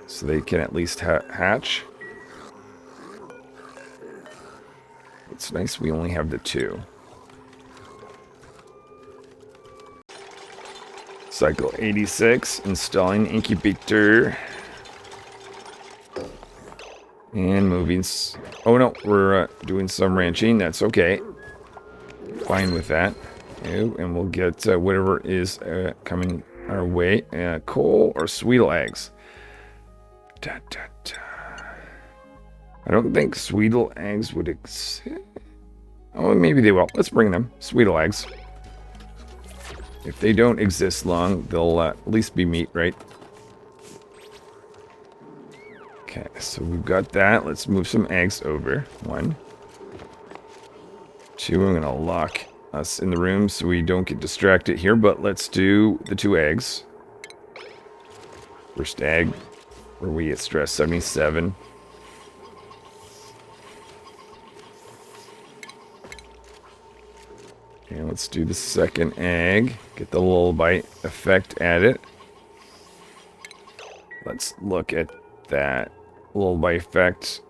So they can at least hatch. It's nice we only have the 2. Cycle 86, installing incubator. And moving... Oh no, we're doing some ranching. That's okay. Fine with that. And we'll get whatever is coming our way. Coal or Sweetle eggs. Da, da, da. I don't think Sweetle eggs would exist. Oh, maybe they will. Let's bring them. Sweetle eggs. If they don't exist long, they'll at least be meat, right? Okay, so we've got that. Let's move some eggs over. 1, 2. I'm going to lock us in the room so we don't get distracted here, but let's do the 2 eggs. First egg, where we get stress 77. And let's do the second egg. Get the lullaby effect at it. Let's look at that lullaby effect.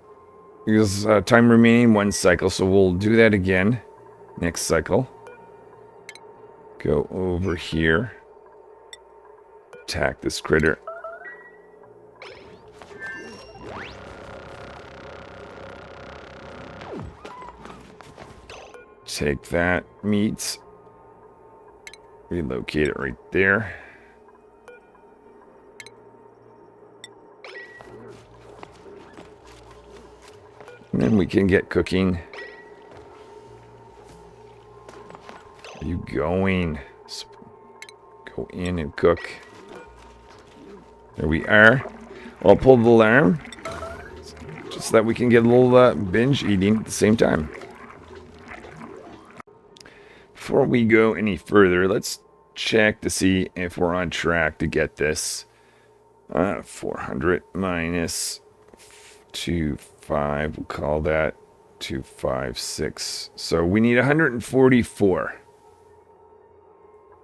Because time remaining 1 cycle, so we'll do that again next cycle. Go over here. Attack this critter. Take that meat. Relocate it right there. And then we can get cooking. Are you going? Go in and cook. There we are. I'll pull the alarm. Just so that we can get a little binge eating at the same time. Before we go any further, let's check to see if we're on track to get this. 400 minus 25, we'll call that 256. So we need 144.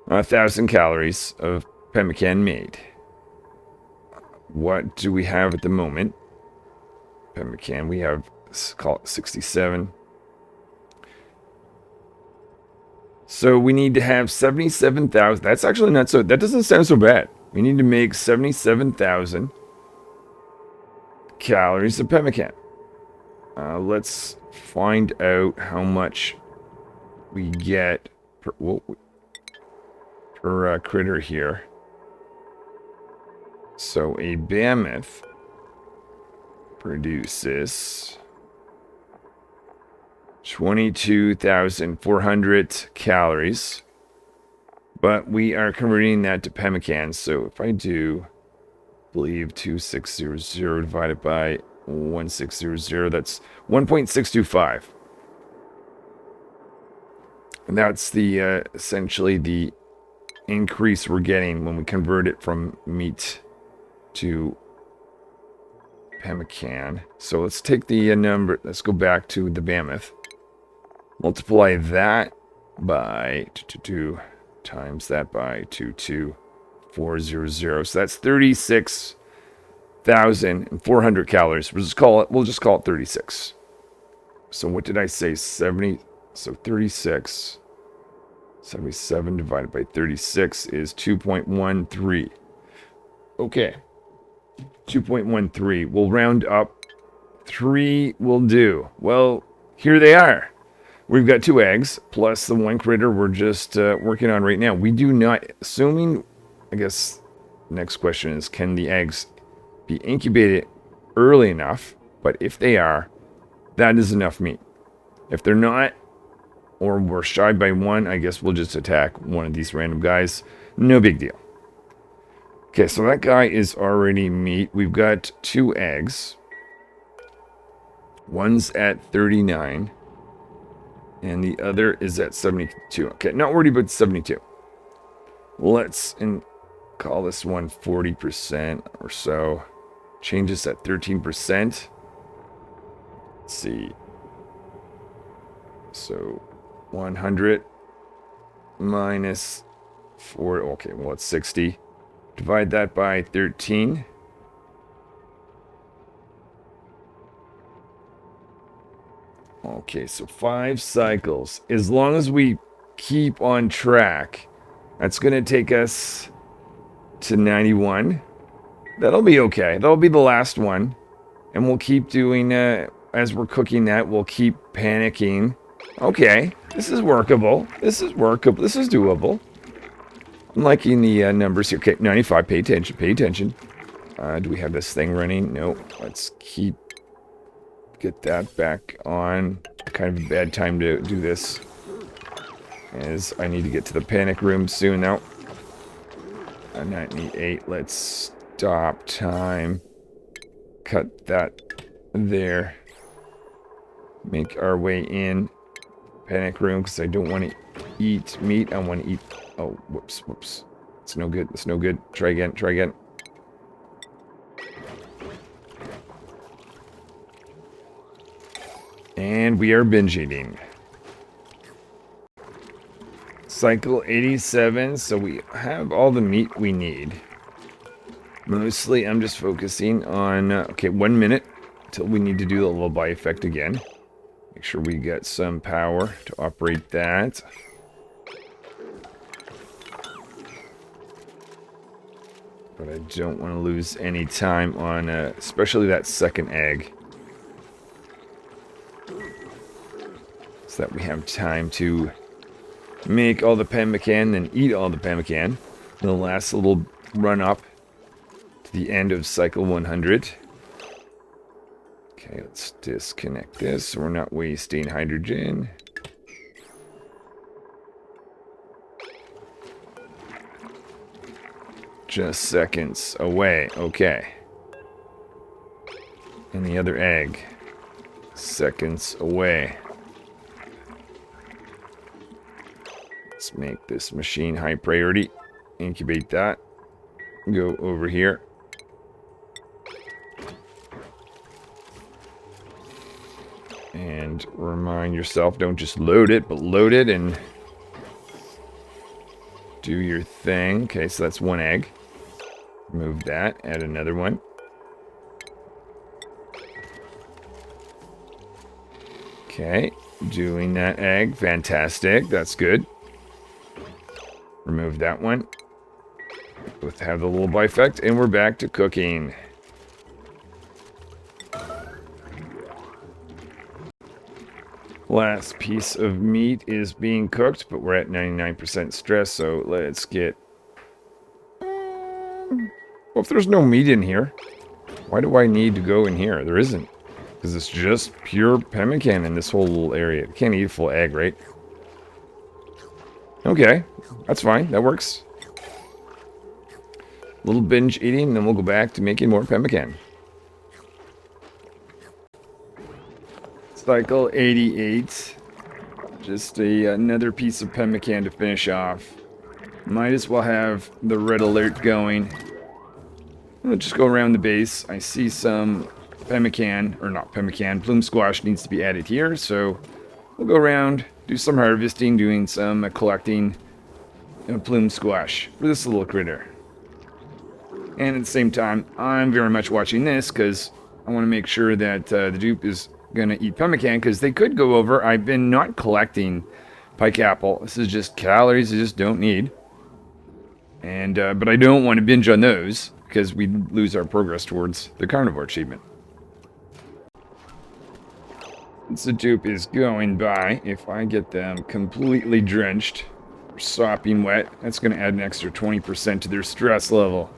1,000 calories of pemmican made. What do we have at the moment? Pemmican, we have, let's call it 67. So we need to have 77,000. That's actually not so, that doesn't sound so bad. We need to make 77,000 calories of pemmican. Let's find out how much we get per critter here. So a mammoth produces 22,400 calories, but we are converting that to pemmican. So if I do, I believe 2600 divided by 1600, that's 1.625. And that's the essentially the increase we're getting when we convert it from meat to pemmican. So let's take the number, let's go back to the mammoth. Multiply that by 2 times that by 22400. So that's 36,400 calories. We'll just call it 36. So what did I say? 70. So 36. 77 divided by 36 is 2.13. Okay. 2.13. We'll round up. 3 will do. Well, here they are. We've got 2 eggs, plus the 1 critter we're just working on right now. We do not, assuming, I guess, next question is, can the eggs be incubated early enough? But if they are, that is enough meat. If they're not, or we're shy by 1, I guess we'll just attack one of these random guys. No big deal. Okay, so that guy is already meat. We've got 2 eggs. One's at 39. And the other is at 72. Okay, not worried about 72. Let's call this one 40% or so. Change this at 13%. Let's see. So 100 minus 4. Okay, well, it's 60. Divide that by 13. Okay, so 5 cycles. As long as we keep on track, that's going to take us to 91. That'll be okay. That'll be the last one. And we'll keep doing, as we're cooking that, we'll keep panicking. Okay, this is workable. This is workable. This is doable. I'm liking the numbers here. Okay, 95. Pay attention. Pay attention. Do we have this thing running? No. Let's get that back on. Kind of a bad time to do this, as I need to get to the panic room soon now. 98. Let's stop time. cut that there. Make our way in. Panic room, because I don't want to eat meat. I want to eat... Oh, whoops, whoops. It's no good. It's no good. Try again. Try again. And we are binge eating. Cycle 87. So we have all the meat we need. Mostly, I'm just focusing on... okay, 1 minute until we need to do the lullaby effect again. Make sure we get some power to operate that. But I don't want to lose any time on, especially that second egg. So that we have time to make all the pemmican and eat all the pemmican. The last little run up to the end of cycle 100. Okay, let's disconnect this so we're not wasting hydrogen. Just seconds away. Okay. And the other egg. Seconds away. Let's make this machine high priority. Incubate that. Go over here. And remind yourself, don't just load it, but load it and do your thing. Okay, so that's one egg. Remove that, add another one. Okay, doing that egg. Fantastic, that's good. Remove that one. Let's have the lullaby effect, and we're back to cooking. Last piece of meat is being cooked, but we're at 99% stress, so let's get... Well, if there's no meat in here, why do I need to go in here? There isn't. Because it's just pure pemmican in this whole little area. You can't eat a full egg, right? Okay, that's fine. That works. A little binge eating, and then we'll go back to making more pemmican. Cycle 88. Just another piece of pemmican to finish off. Might as well have the red alert going. We'll just go around the base. I see some pemmican, or not pemmican, plume squash needs to be added here, so we'll go around, do some harvesting, doing some collecting plume squash for this little critter. And at the same time, I'm very much watching this because I want to make sure that the dupe is going to eat pemmican, because they could go over. I've been not collecting pike apple. This is just calories I just don't need. And but I don't want to binge on those, because we lose our progress towards the carnivore achievement. Once the dupe is going by, if I get them completely drenched or sopping wet, that's going to add an extra 20% to their stress level.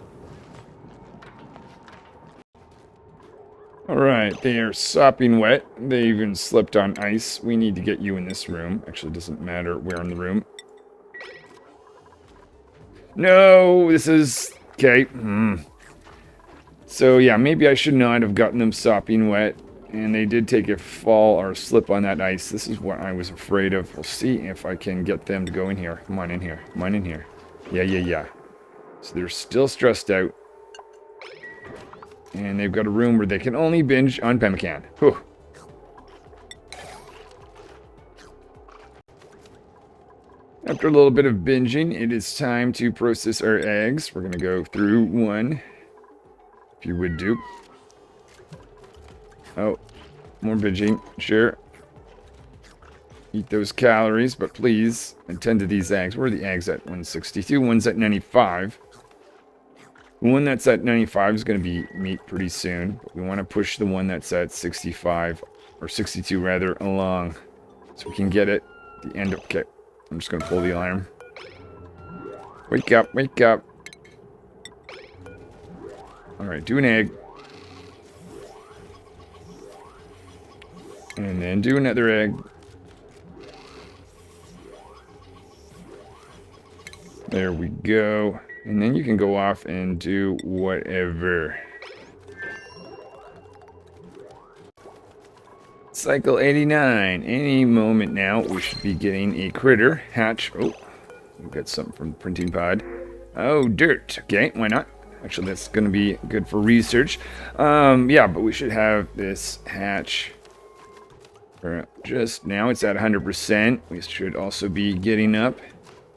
Alright, they are sopping wet. They even slipped on ice. We need to get you in this room. Actually, it doesn't matter where in the room. No, this is... okay. So, yeah, maybe I should not have gotten them sopping wet. And they did take a fall or slip on that ice. This is what I was afraid of. We'll see if I can get them to go in here. Come on in here. Come on in here. Yeah. So they're still stressed out. And they've got a room where they can only binge on pemmican. Whew. After a little bit of binging, it is time to process our eggs. We're going to go through one. If you would dupe. Oh, more binging. Sure. Eat those calories, but please attend to these eggs. Where are the eggs at? 162. One's at 95. The one that's at 95 is going to be meat pretty soon. But we want to push the one that's at 65, or 62 rather, along. So we can get it at the end of... okay, I'm just going to pull the alarm. Wake up, wake up. Alright, do an egg. And then do another egg. There we go. And then you can go off and do whatever. cycle 89. Any moment now, we should be getting a critter hatch. Oh, we've got something from the printing pod. Oh, dirt. Okay, why not? Actually, that's going to be good for research. Yeah, but we should have this hatch. Just now, it's at 100%. We should also be getting up.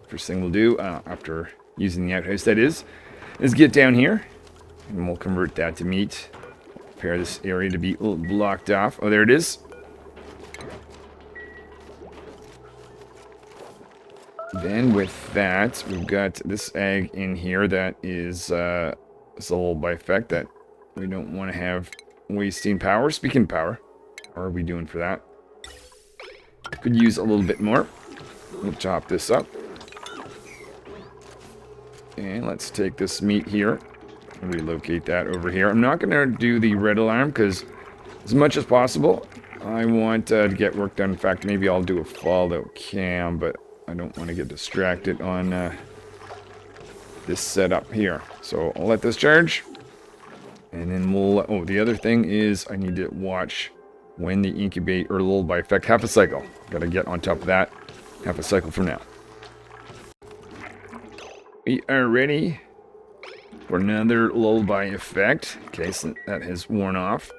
First thing we'll do, after using the outhouse, that is get down here. And we'll convert that to meat. Prepare this area to be a little blocked off. Oh, there it is. Then with that, we've got this egg in here that is a little by effect that we don't want to have wasting power. Speaking of power, how are we doing for that? Could use a little bit more. We'll chop this up. And let's take this meat here. Relocate that over here. I'm not going to do the red alarm because as much as possible, I want to get work done. In fact, maybe I'll do a fallout cam, but I don't want to get distracted on this setup here. So I'll let this charge. And then we'll... Oh, the other thing is I need to watch when the incubate or lullaby effect. Half a cycle. Got to get on top of that. Half a cycle from now. We are ready for another lullaby effect. Okay, so that has worn off.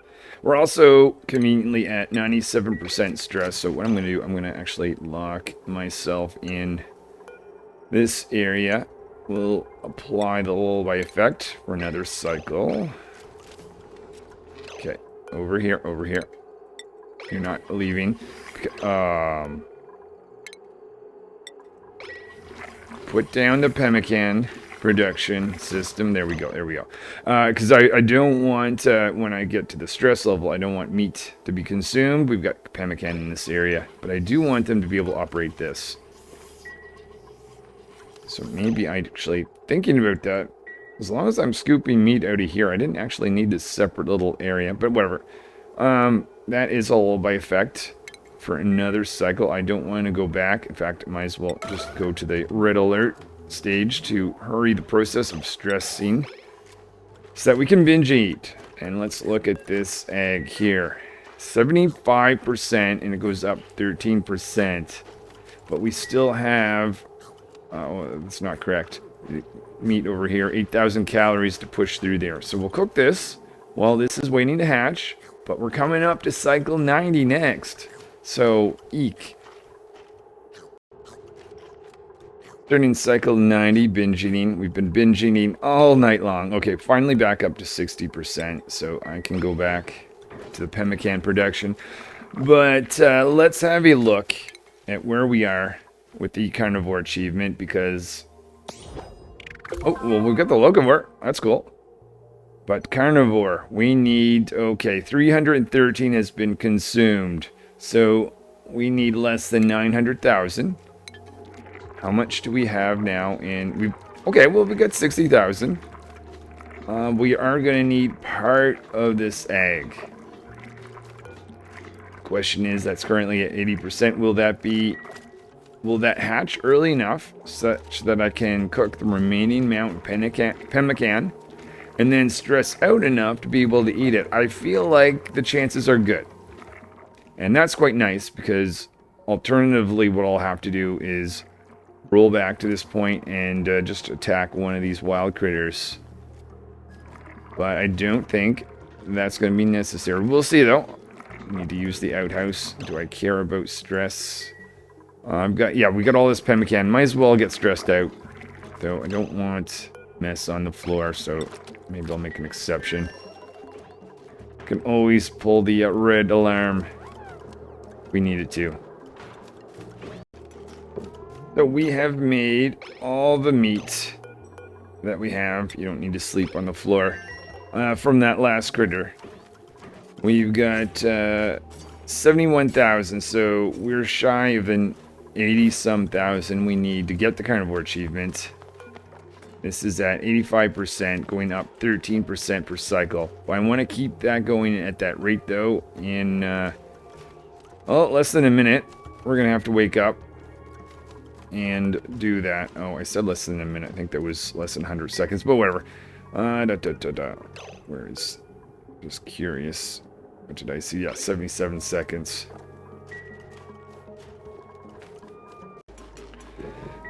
We're also conveniently at 97% stress. So what I'm going to do, I'm going to actually lock myself in this area. We'll apply the lullaby effect for another cycle. Okay, over here, over here. You're not leaving. Put down the pemmican production system. There we go, there we go. Because I don't want, when I get to the stress level, I don't want meat to be consumed. We've got pemmican in this area, but I do want them to be able to operate this. So maybe I actually, thinking about that, as long as I'm scooping meat out of here, I didn't actually need this separate little area, but whatever. That is all by effect for another cycle. I don't want to go back. In fact, I might as well just go to the red alert stage to hurry the process of stressing so that we can binge eat. And let's look at this egg here. 75% and it goes up 13%. But we still have, oh, that's not correct. Meat over here, 8,000 calories to push through there. So we'll cook this while this is waiting to hatch. But we're coming up to cycle 90 next. So, eek. Starting cycle 90, binge eating. We've been binge eating all night long. Okay, finally back up to 60%. So I can go back to the pemmican production. But let's have a look at where we are with the carnivore achievement. Because, oh, well, we've got the locavore. That's cool. But carnivore, we need, okay, 313 has been consumed. So we need less than 900,000. How much do we have now? And okay, well, we got 60,000. We are going to need part of this egg. Question is, that's currently at 80%. Will that hatch early enough such that I can cook the remaining amount of pemmican and then stress out enough to be able to eat it? I feel like the chances are good. And that's quite nice because alternatively what I'll have to do is roll back to this point and just attack one of these wild critters. But I don't think that's going to be necessary. We'll see though. Need to use the outhouse. Do I care about stress? Yeah, we got all this pemmican. Might as well get stressed out. Though I don't want mess on the floor, so maybe I'll make an exception. Can always pull the red alarm if we need it to. So we have made all the meat that we have. You don't need to sleep on the floor. From that last critter. We've got 71,000, so we're shy of an 80-some thousand we need to get the carnivore achievement. This is at 85%, going up 13% per cycle. But I want to keep that going at that rate, though. In, well, less than a minute, we're going to have to wake up and do that. Oh, I said less than a minute. I think that was less than 100 seconds, but whatever. Where is... Just curious. What did I see? Yeah, 77 seconds.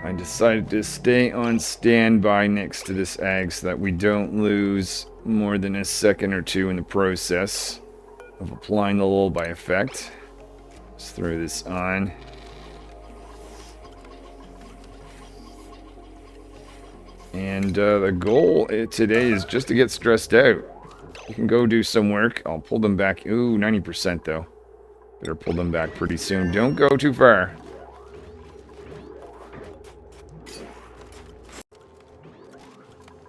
I decided to stay on standby next to this ag so that we don't lose more than a second or two in the process of applying the lullaby effect. Let's throw this on. And the goal today is just to get stressed out. You can go do some work. I'll pull them back. Ooh, 90% though. Better pull them back pretty soon. Don't go too far.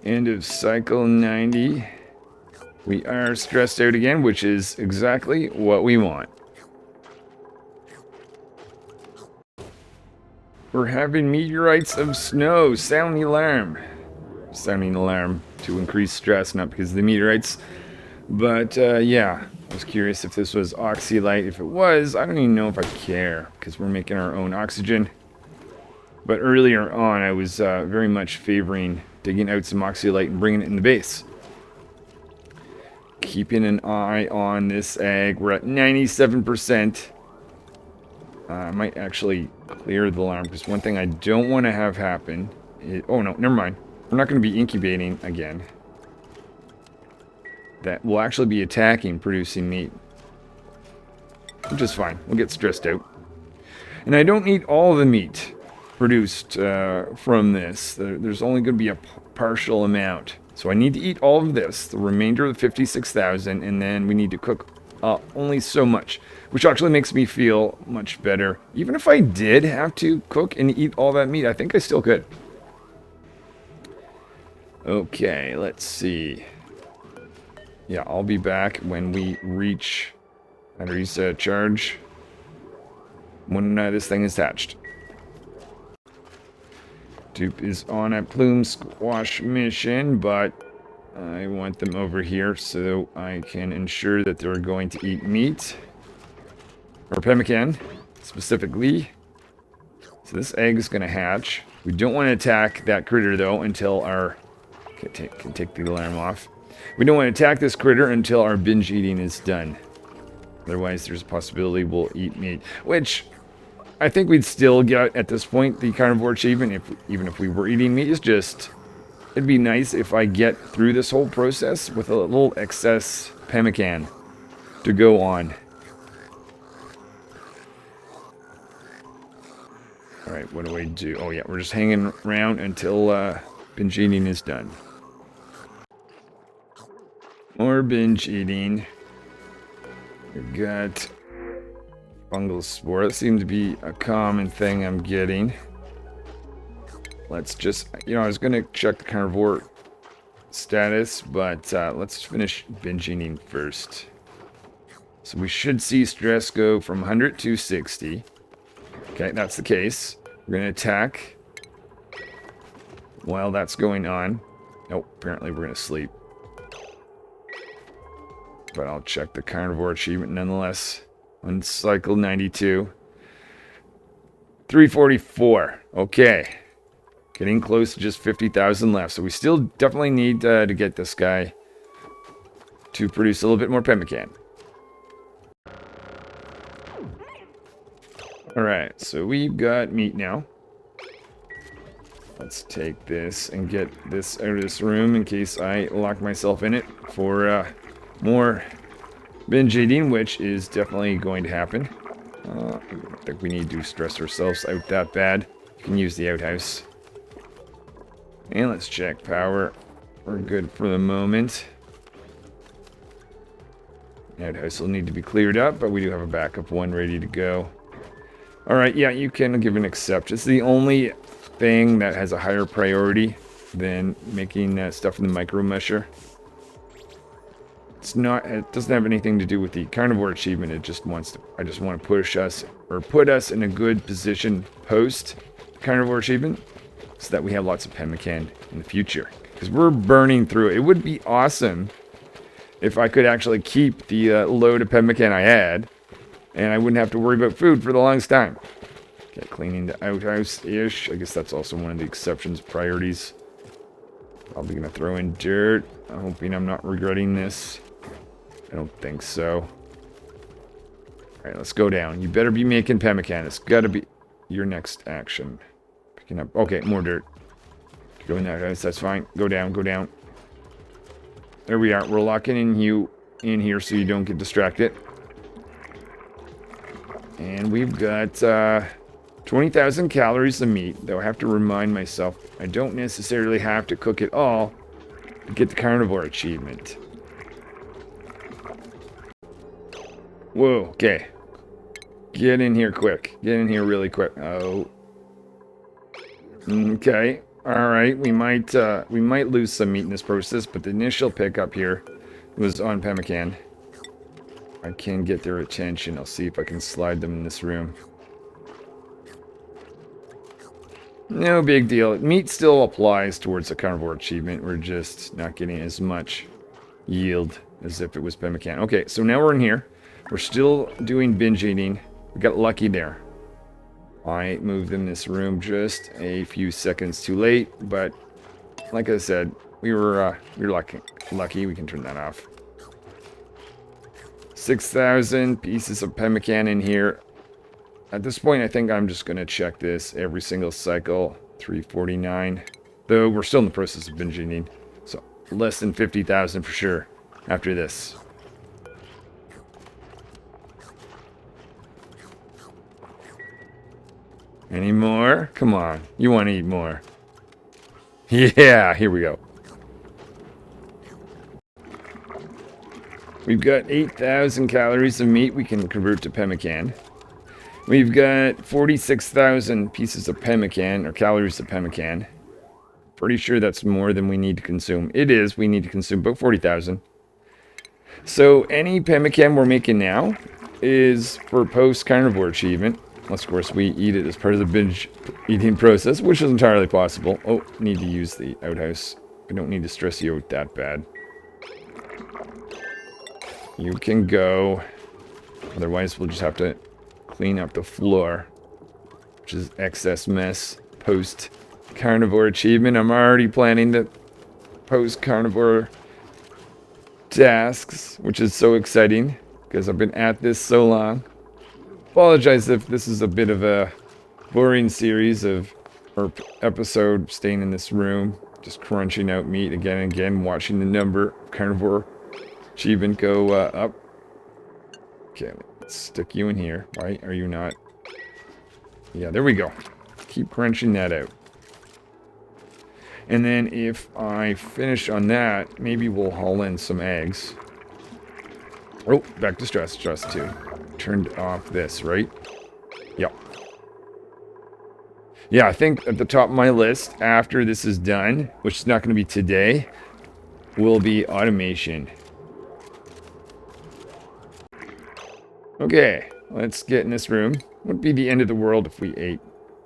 End of cycle 90. We are stressed out again, which is exactly what we want. We're having meteorites of snow. Sound the alarm. Sounding alarm to increase stress, not because of the meteorites. But, yeah. I was curious if this was oxylite. If it was, I don't even know if I care, because we're making our own oxygen. But earlier on, I was very much favoring digging out some oxylite and bringing it in the base. Keeping an eye on this ag. We're at 97%. I might actually clear the alarm, because one thing I don't want to have happen is... Oh, no, never mind. We're not going to be incubating again. That will actually be attacking, producing meat. Which is fine. We'll get stressed out. And I don't need all the meat produced from this. There's only going to be a partial amount. So I need to eat all of this, the remainder of the 56,000, and then we need to cook only so much, which actually makes me feel much better. Even if I did have to cook and eat all that meat, I think I still could. Okay, let's see. Yeah, I'll be back when we reach batteries charge. When this thing is hatched. Dupe is on a plume squash mission, but I want them over here so I can ensure that they're going to eat meat. Or pemmican, specifically. So this egg is going to hatch. We don't want to attack that critter, though, until our... Can take the alarm off. We don't want to attack this critter until our binge eating is done. Otherwise, there's a possibility we'll eat meat. Which, I think we'd still get, at this point, the carnivore achievement, even if we were eating meat. It's just... It'd be nice if I get through this whole process with a little excess pemmican to go on. Alright, what do I do? Oh yeah, we're just hanging around until binge eating is done. More binge eating. We've got fungal spore. That seems to be a common thing I'm getting. Let's just, I was going to check the carnivore status, but let's finish binge eating first. So we should see stress go from 100 to 60. Okay, that's the case. We're going to attack while that's going on. Nope, apparently we're going to sleep. But I'll check the carnivore achievement nonetheless. On cycle 92. 344. Okay. Getting close to just 50,000 left. So we still definitely need to get this guy to produce a little bit more pemmican. Alright, so we've got meat now. Let's take this and get this out of this room in case I lock myself in it for more binge eating, which is definitely going to happen. I don't think we need to stress ourselves out that bad. We can use the outhouse. And let's check power. We're good for the moment. Outhouse will need to be cleared up, but we do have a backup one ready to go. Alright, yeah, you can give an accept. It's the only thing that has a higher priority than making stuff in the micro mesher. It doesn't have anything to do with the carnivore achievement. It just wants to, I just want to push us, or put us in a good position post carnivore achievement, so that we have lots of pemmican in the future. Because we're burning through it. It would be awesome if I could actually keep the load of pemmican I had, and I wouldn't have to worry about food for the longest time. Okay, cleaning the outhouse-ish. I guess that's also one of the exceptions, priorities. Probably going to throw in dirt. I'm hoping I'm not regretting this. I don't think so. Alright, let's go down. You better be making pemmican. It's gotta be your next action. Picking up. Okay, more dirt. Go in there, guys. That's fine. Go down, go down. There we are. We're locking in you in here so you don't get distracted. And we've got 20,000 calories of meat, though I have to remind myself I don't necessarily have to cook it all to get the carnivore achievement. Whoa, okay. Get in here quick. Get in here really quick. Oh. Okay. Alright, we might lose some meat in this process, but the initial pickup here was on pemmican. I can get their attention. I'll see if I can slide them in this room. No big deal. Meat still applies towards the carnivore achievement. We're just not getting as much yield as if it was pemmican. Okay, so now we're in here. We're still doing binge eating. We got lucky there. I moved in this room just a few seconds too late, but like I said, we were lucky. We can turn that off. 6,000 pieces of pemmican in here. At this point, I think I'm just going to check this every single cycle. 349. Though we're still in the process of binge eating. So less than 50,000 for sure after this. Any more? Come on. You want to eat more. Yeah, here we go. We've got 8,000 calories of meat we can convert to pemmican. We've got 46,000 pieces of pemmican, or calories of pemmican. Pretty sure that's more than we need to consume. It is. We need to consume about 40,000. So any pemmican we're making now is for post-carnivore achievement. Unless, of course, we eat it as part of the binge eating process, which is entirely possible. Oh, need to use the outhouse. I don't need to stress you out that bad. You can go. Otherwise, we'll just have to clean up the floor, which is excess mess post-carnivore achievement. I'm already planning the post-carnivore tasks, which is so exciting because I've been at this so long. Apologize if this is a bit of a boring series or episode staying in this room, just crunching out meat again and again, watching the number of carnivore achievement go up. Okay, let's stick you in here. Why are you not? Yeah, there we go. Keep crunching that out. And then if I finish on that, maybe we'll haul in some eggs. Oh, back to stress 2. Turned off this, right? Yep. Yeah, I think at the top of my list, after this is done, which is not going to be today, will be automation. Okay, let's get in this room. Wouldn't be the end of the world if we ate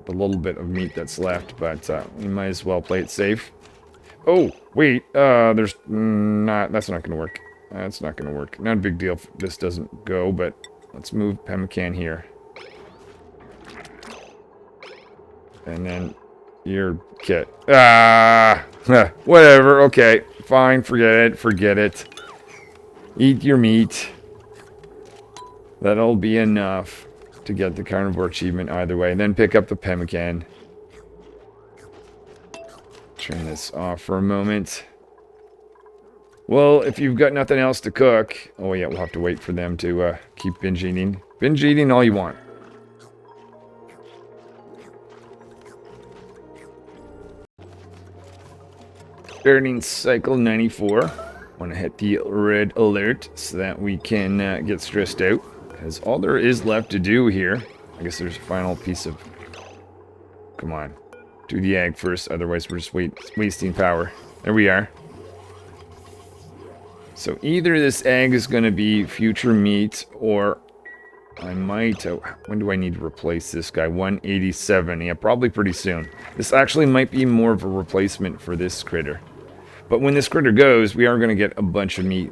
the little bit of meat that's left, but we might as well play it safe. Oh, wait, that's not going to work. That's not going to work. Not a big deal if this doesn't go, but let's move pemmican here. And then your kit. Ah! Whatever, okay. Fine, forget it. Eat your meat. That'll be enough to get the carnivore achievement either way. And then pick up the pemmican. Turn this off for a moment. Well, if you've got nothing else to cook... Oh yeah, we'll have to wait for them to keep binge eating. Binge eating all you want. Starting cycle 94. Want to hit the red alert so that we can get stressed out. Because all there is left to do here... I guess there's a final piece of... Come on. Do the egg first, otherwise we're just wasting power. There we are. So either this egg is going to be future meat, or I might... when do I need to replace this guy? 187. Yeah, probably pretty soon. This actually might be more of a replacement for this critter. But when this critter goes, we are going to get a bunch of meat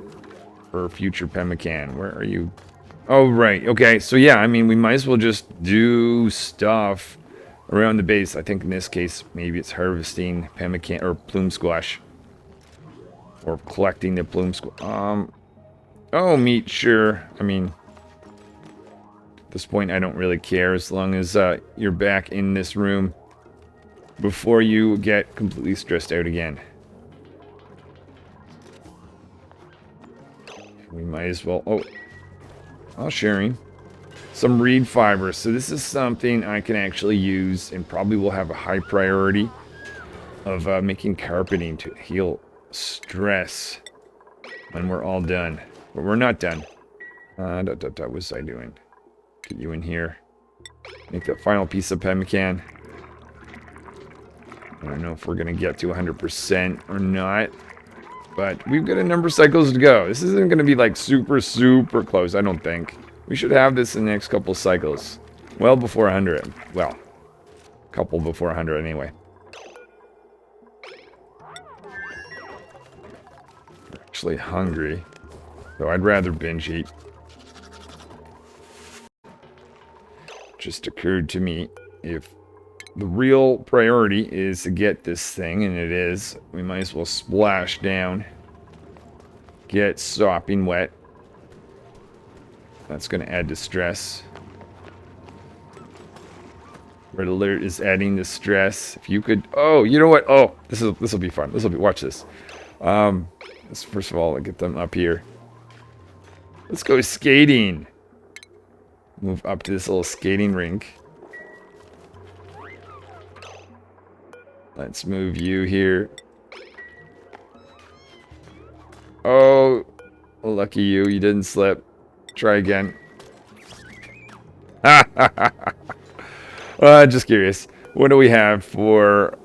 for future pemmican. Where are you? Oh, right. Okay, so yeah, I mean, we might as well just do stuff around the base. I think in this case, maybe it's harvesting pemmican or plume squash. Or collecting the plume squash. Oh, meat, sure. I mean, At this point, I don't really care as long as you're back in this room before you get completely stressed out again. We might as well... Oh, sharing. Some reed fibers. So this is something I can actually use and probably will have a high priority of making carpeting to heal stress when we're all done. But we're not done. What was I doing? Get you in here. Make that final piece of pemmican. I don't know if we're going to get to 100% or not. But we've got a number of cycles to go. This isn't going to be like super, super close, I don't think. We should have this in the next couple cycles. Well before 100. Well, a couple before 100 anyway. We're actually hungry. So I'd rather binge eat. Just occurred to me, if the real priority is to get this thing, and it is, we might as well splash down. Get sopping wet. That's going to add to stress. Red alert is adding to stress. If you could... Oh, you know what? Oh, this will be fun. Watch this. Let's first of all get them up here. Let's go skating. Move up to this little skating rink. Let's move you here. Oh, lucky you. You didn't slip. Try again. Just curious. What do we have for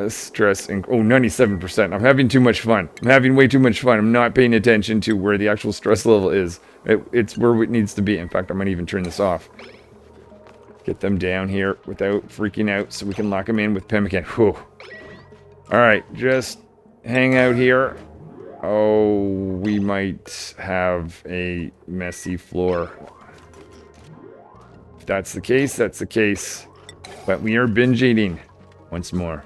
stress? Oh, 97%. I'm having too much fun. I'm having way too much fun. I'm not paying attention to where the actual stress level is. It's where it needs to be. In fact, I might even turn this off. Get them down here without freaking out so we can lock them in with pemmican. Whew. Alright, just hang out here. Oh, we might have a messy floor. If that's the case, that's the case. But we are binge eating once more.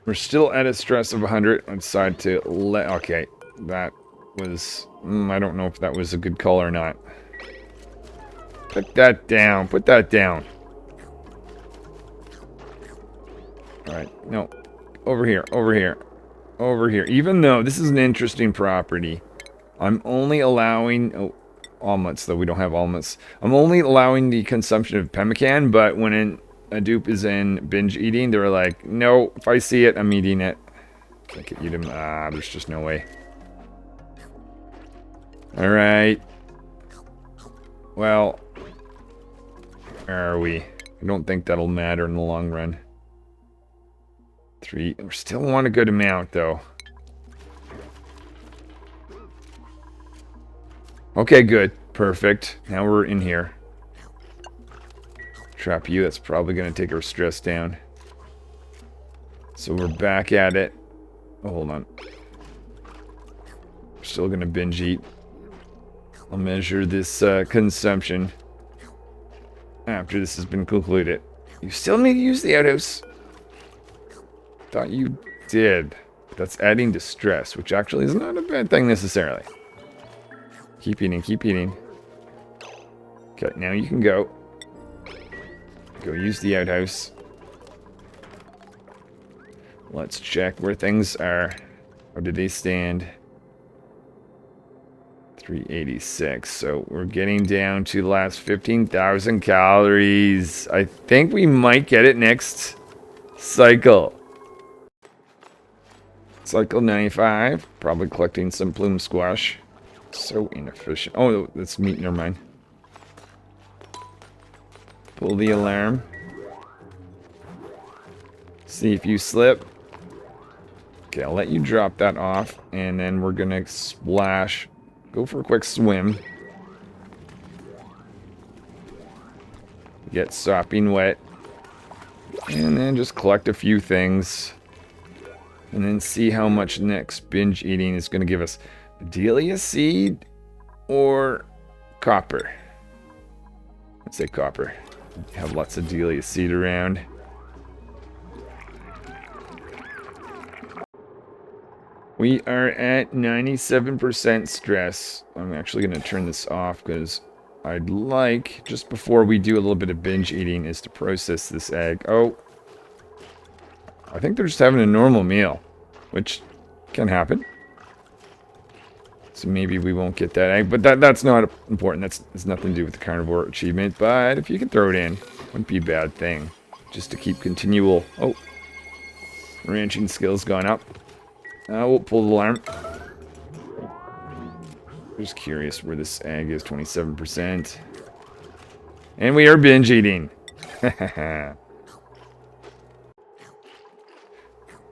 We're still at a stress of 100. I decided to let... Okay, that was... I don't know if that was a good call or not. Put that down. Put that down. Alright, no. Over here, over here, over here. Even though this is an interesting property, I'm only allowing... Oh, omelets, though we don't have omelets. I'm only allowing the consumption of pemmican, but when a dupe is in binge eating, they're like, no, if I see it, I'm eating it. Can't get you to... there's just no way. Alright. Well... Where are we? I don't think that'll matter in the long run. 3. We still want a good amount, though. Okay, good. Perfect. Now we're in here. Trap you. That's probably going to take our stress down. So we're back at it. Oh, hold on. We're still going to binge eat. I'll measure this consumption after this has been concluded. You still need to use the outhouse. Thought you did. That's adding to stress, which actually is not a bad thing necessarily. Keep eating, keep eating. Okay, now you can go. Go use the outhouse. Let's check where things are. How did they stand? 386. So we're getting down to the last 15,000 calories. I think we might get it next cycle. Cycle 95. Probably collecting some plume squash. So inefficient. Oh, that's meat. Never mind. Pull the alarm. See if you slip. Okay, I'll let you drop that off. And then we're going to splash. Go for a quick swim. Get sopping wet. And then just collect a few things. And then see how much next binge eating is going to give us. Delia seed or copper? Let's say copper. Have lots of Delia seed around. We are at 97% stress. I'm actually going to turn this off because I'd like, just before we do a little bit of binge eating, is to process this egg. Oh, I think they're just having a normal meal, which can happen. So maybe we won't get that egg, but that's not important. That's nothing to do with the carnivore achievement. But if you can throw it in, wouldn't be a bad thing. Just to keep continual. Oh, ranching skills gone up. We'll pull the alarm. Just curious where this egg is. 27%, and we are binge eating.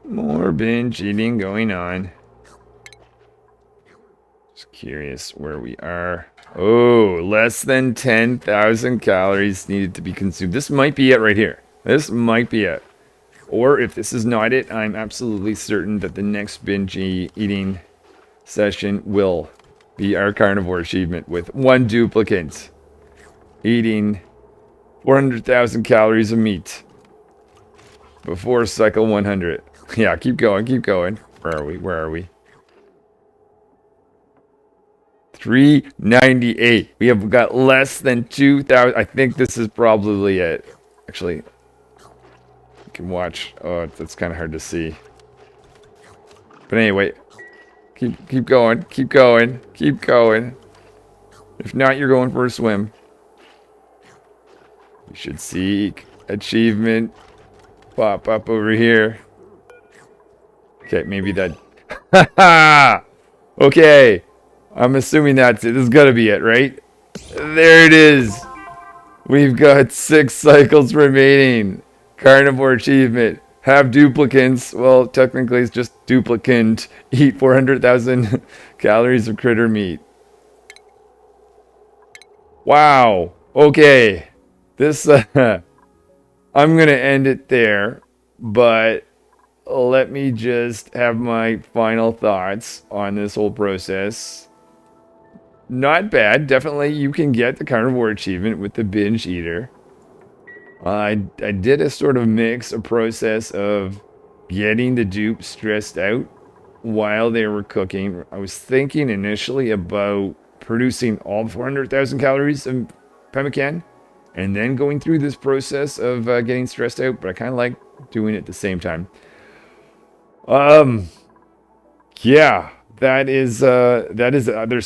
More binge eating going on. Just curious where we are. Oh, less than 10,000 calories needed to be consumed. This might be it right here. This might be it. Or if this is not it, I'm absolutely certain that the next binge eating session will be our carnivore achievement with 1 duplicant eating 400,000 calories of meat before cycle 100. Yeah, keep going, keep going. Where are we? Where are we? 398. We have got less than 2,000. I think this is probably it. Actually, you can watch. Oh, it's kind of hard to see. But anyway, keep going, keep going, keep going. If not, you're going for a swim. You should see achievement pop up over here. Okay, maybe that. Ha! Okay, I'm assuming that's it. This is gonna be it, right? There it is. We've got 6 cycles remaining. Carnivore achievement. Have duplicants. Well, technically it's just duplicant. Eat 400,000 calories of critter meat. Wow. Okay. This, I'm going to end it there. But let me just have my final thoughts on this whole process. Not bad. Definitely you can get the carnivore achievement with the binge eater. I did a sort of mix, a process of getting the dupe stressed out while they were cooking. I was thinking initially about producing all 400,000 calories of pemmican and then going through this process of getting stressed out, but I kind of like doing it at the same time. Yeah, there's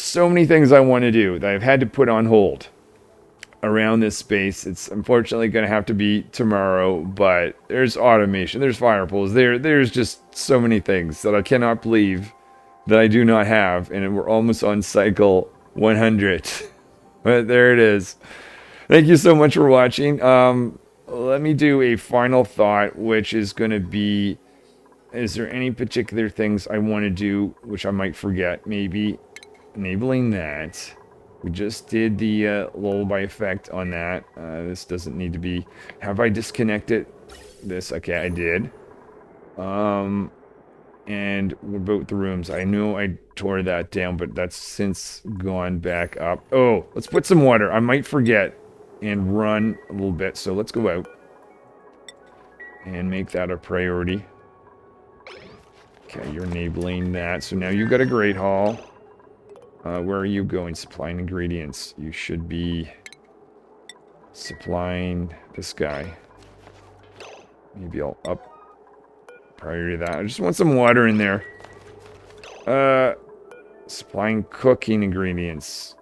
so many things I want to do that I've had to put on hold around this space. It's unfortunately going to have to be tomorrow, but there's automation, there's fire poles, there's just so many things that I cannot believe that I do not have, and we're almost on cycle 100. But there it is. Thank you so much for watching. Let me do a final thought, which is going to be, is there any particular things I want to do which I might forget? Maybe enabling that. We just did the lullaby effect on that. This doesn't need to be... Have I disconnected this? Okay, I did. And what about the rooms? I know I tore that down, but that's since gone back up. Oh, let's put some water. I might forget and run a little bit. So let's go out and make that a priority. Okay, you're enabling that. So now you've got a Great Hall. Where are you going? Supplying ingredients. You should be supplying this guy. Maybe I'll up prior to that. I just want some water in there. Supplying cooking ingredients.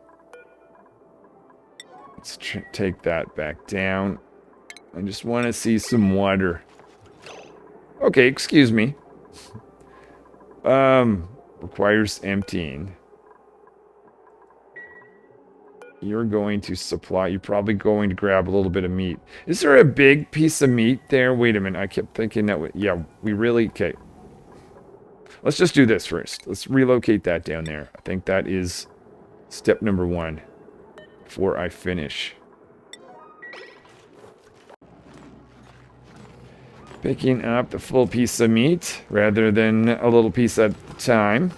Let's take that back down. I just want to see some water. Okay, excuse me. Requires emptying. You're going to supply... You're probably going to grab a little bit of meat. Is there a big piece of meat there? Wait a minute. I kept thinking that... Yeah, we really... Okay. Let's just do this first. Let's relocate that down there. I think that is step number 1 before I finish. Picking up the full piece of meat rather than a little piece at a time.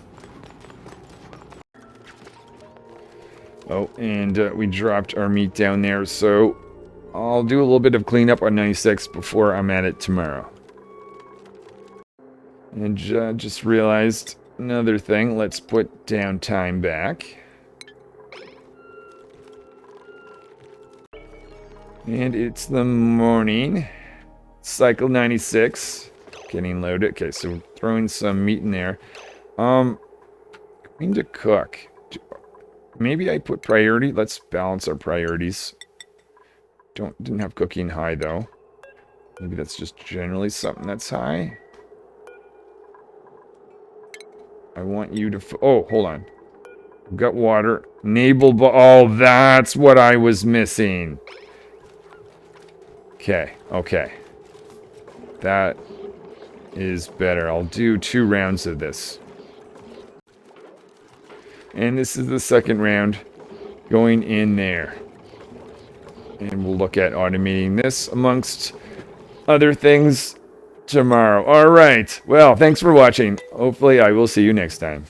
Oh, and we dropped our meat down there, so I'll do a little bit of cleanup on 96 before I'm at it tomorrow. And just realized another thing. Let's put downtime back. And it's the morning. Cycle 96. Getting loaded. Okay, so throwing some meat in there. Going to cook. Maybe I put priority. Let's balance our priorities. Didn't have cooking high though. Maybe that's just generally something that's high. I want you to... oh, hold on. I've got water. Naval... oh, that's what I was missing. Okay, okay. That is better. I'll do 2 rounds of this. And this is the second round going in there. And we'll look at automating this amongst other things tomorrow. All right. Well, thanks for watching. Hopefully I will see you next time.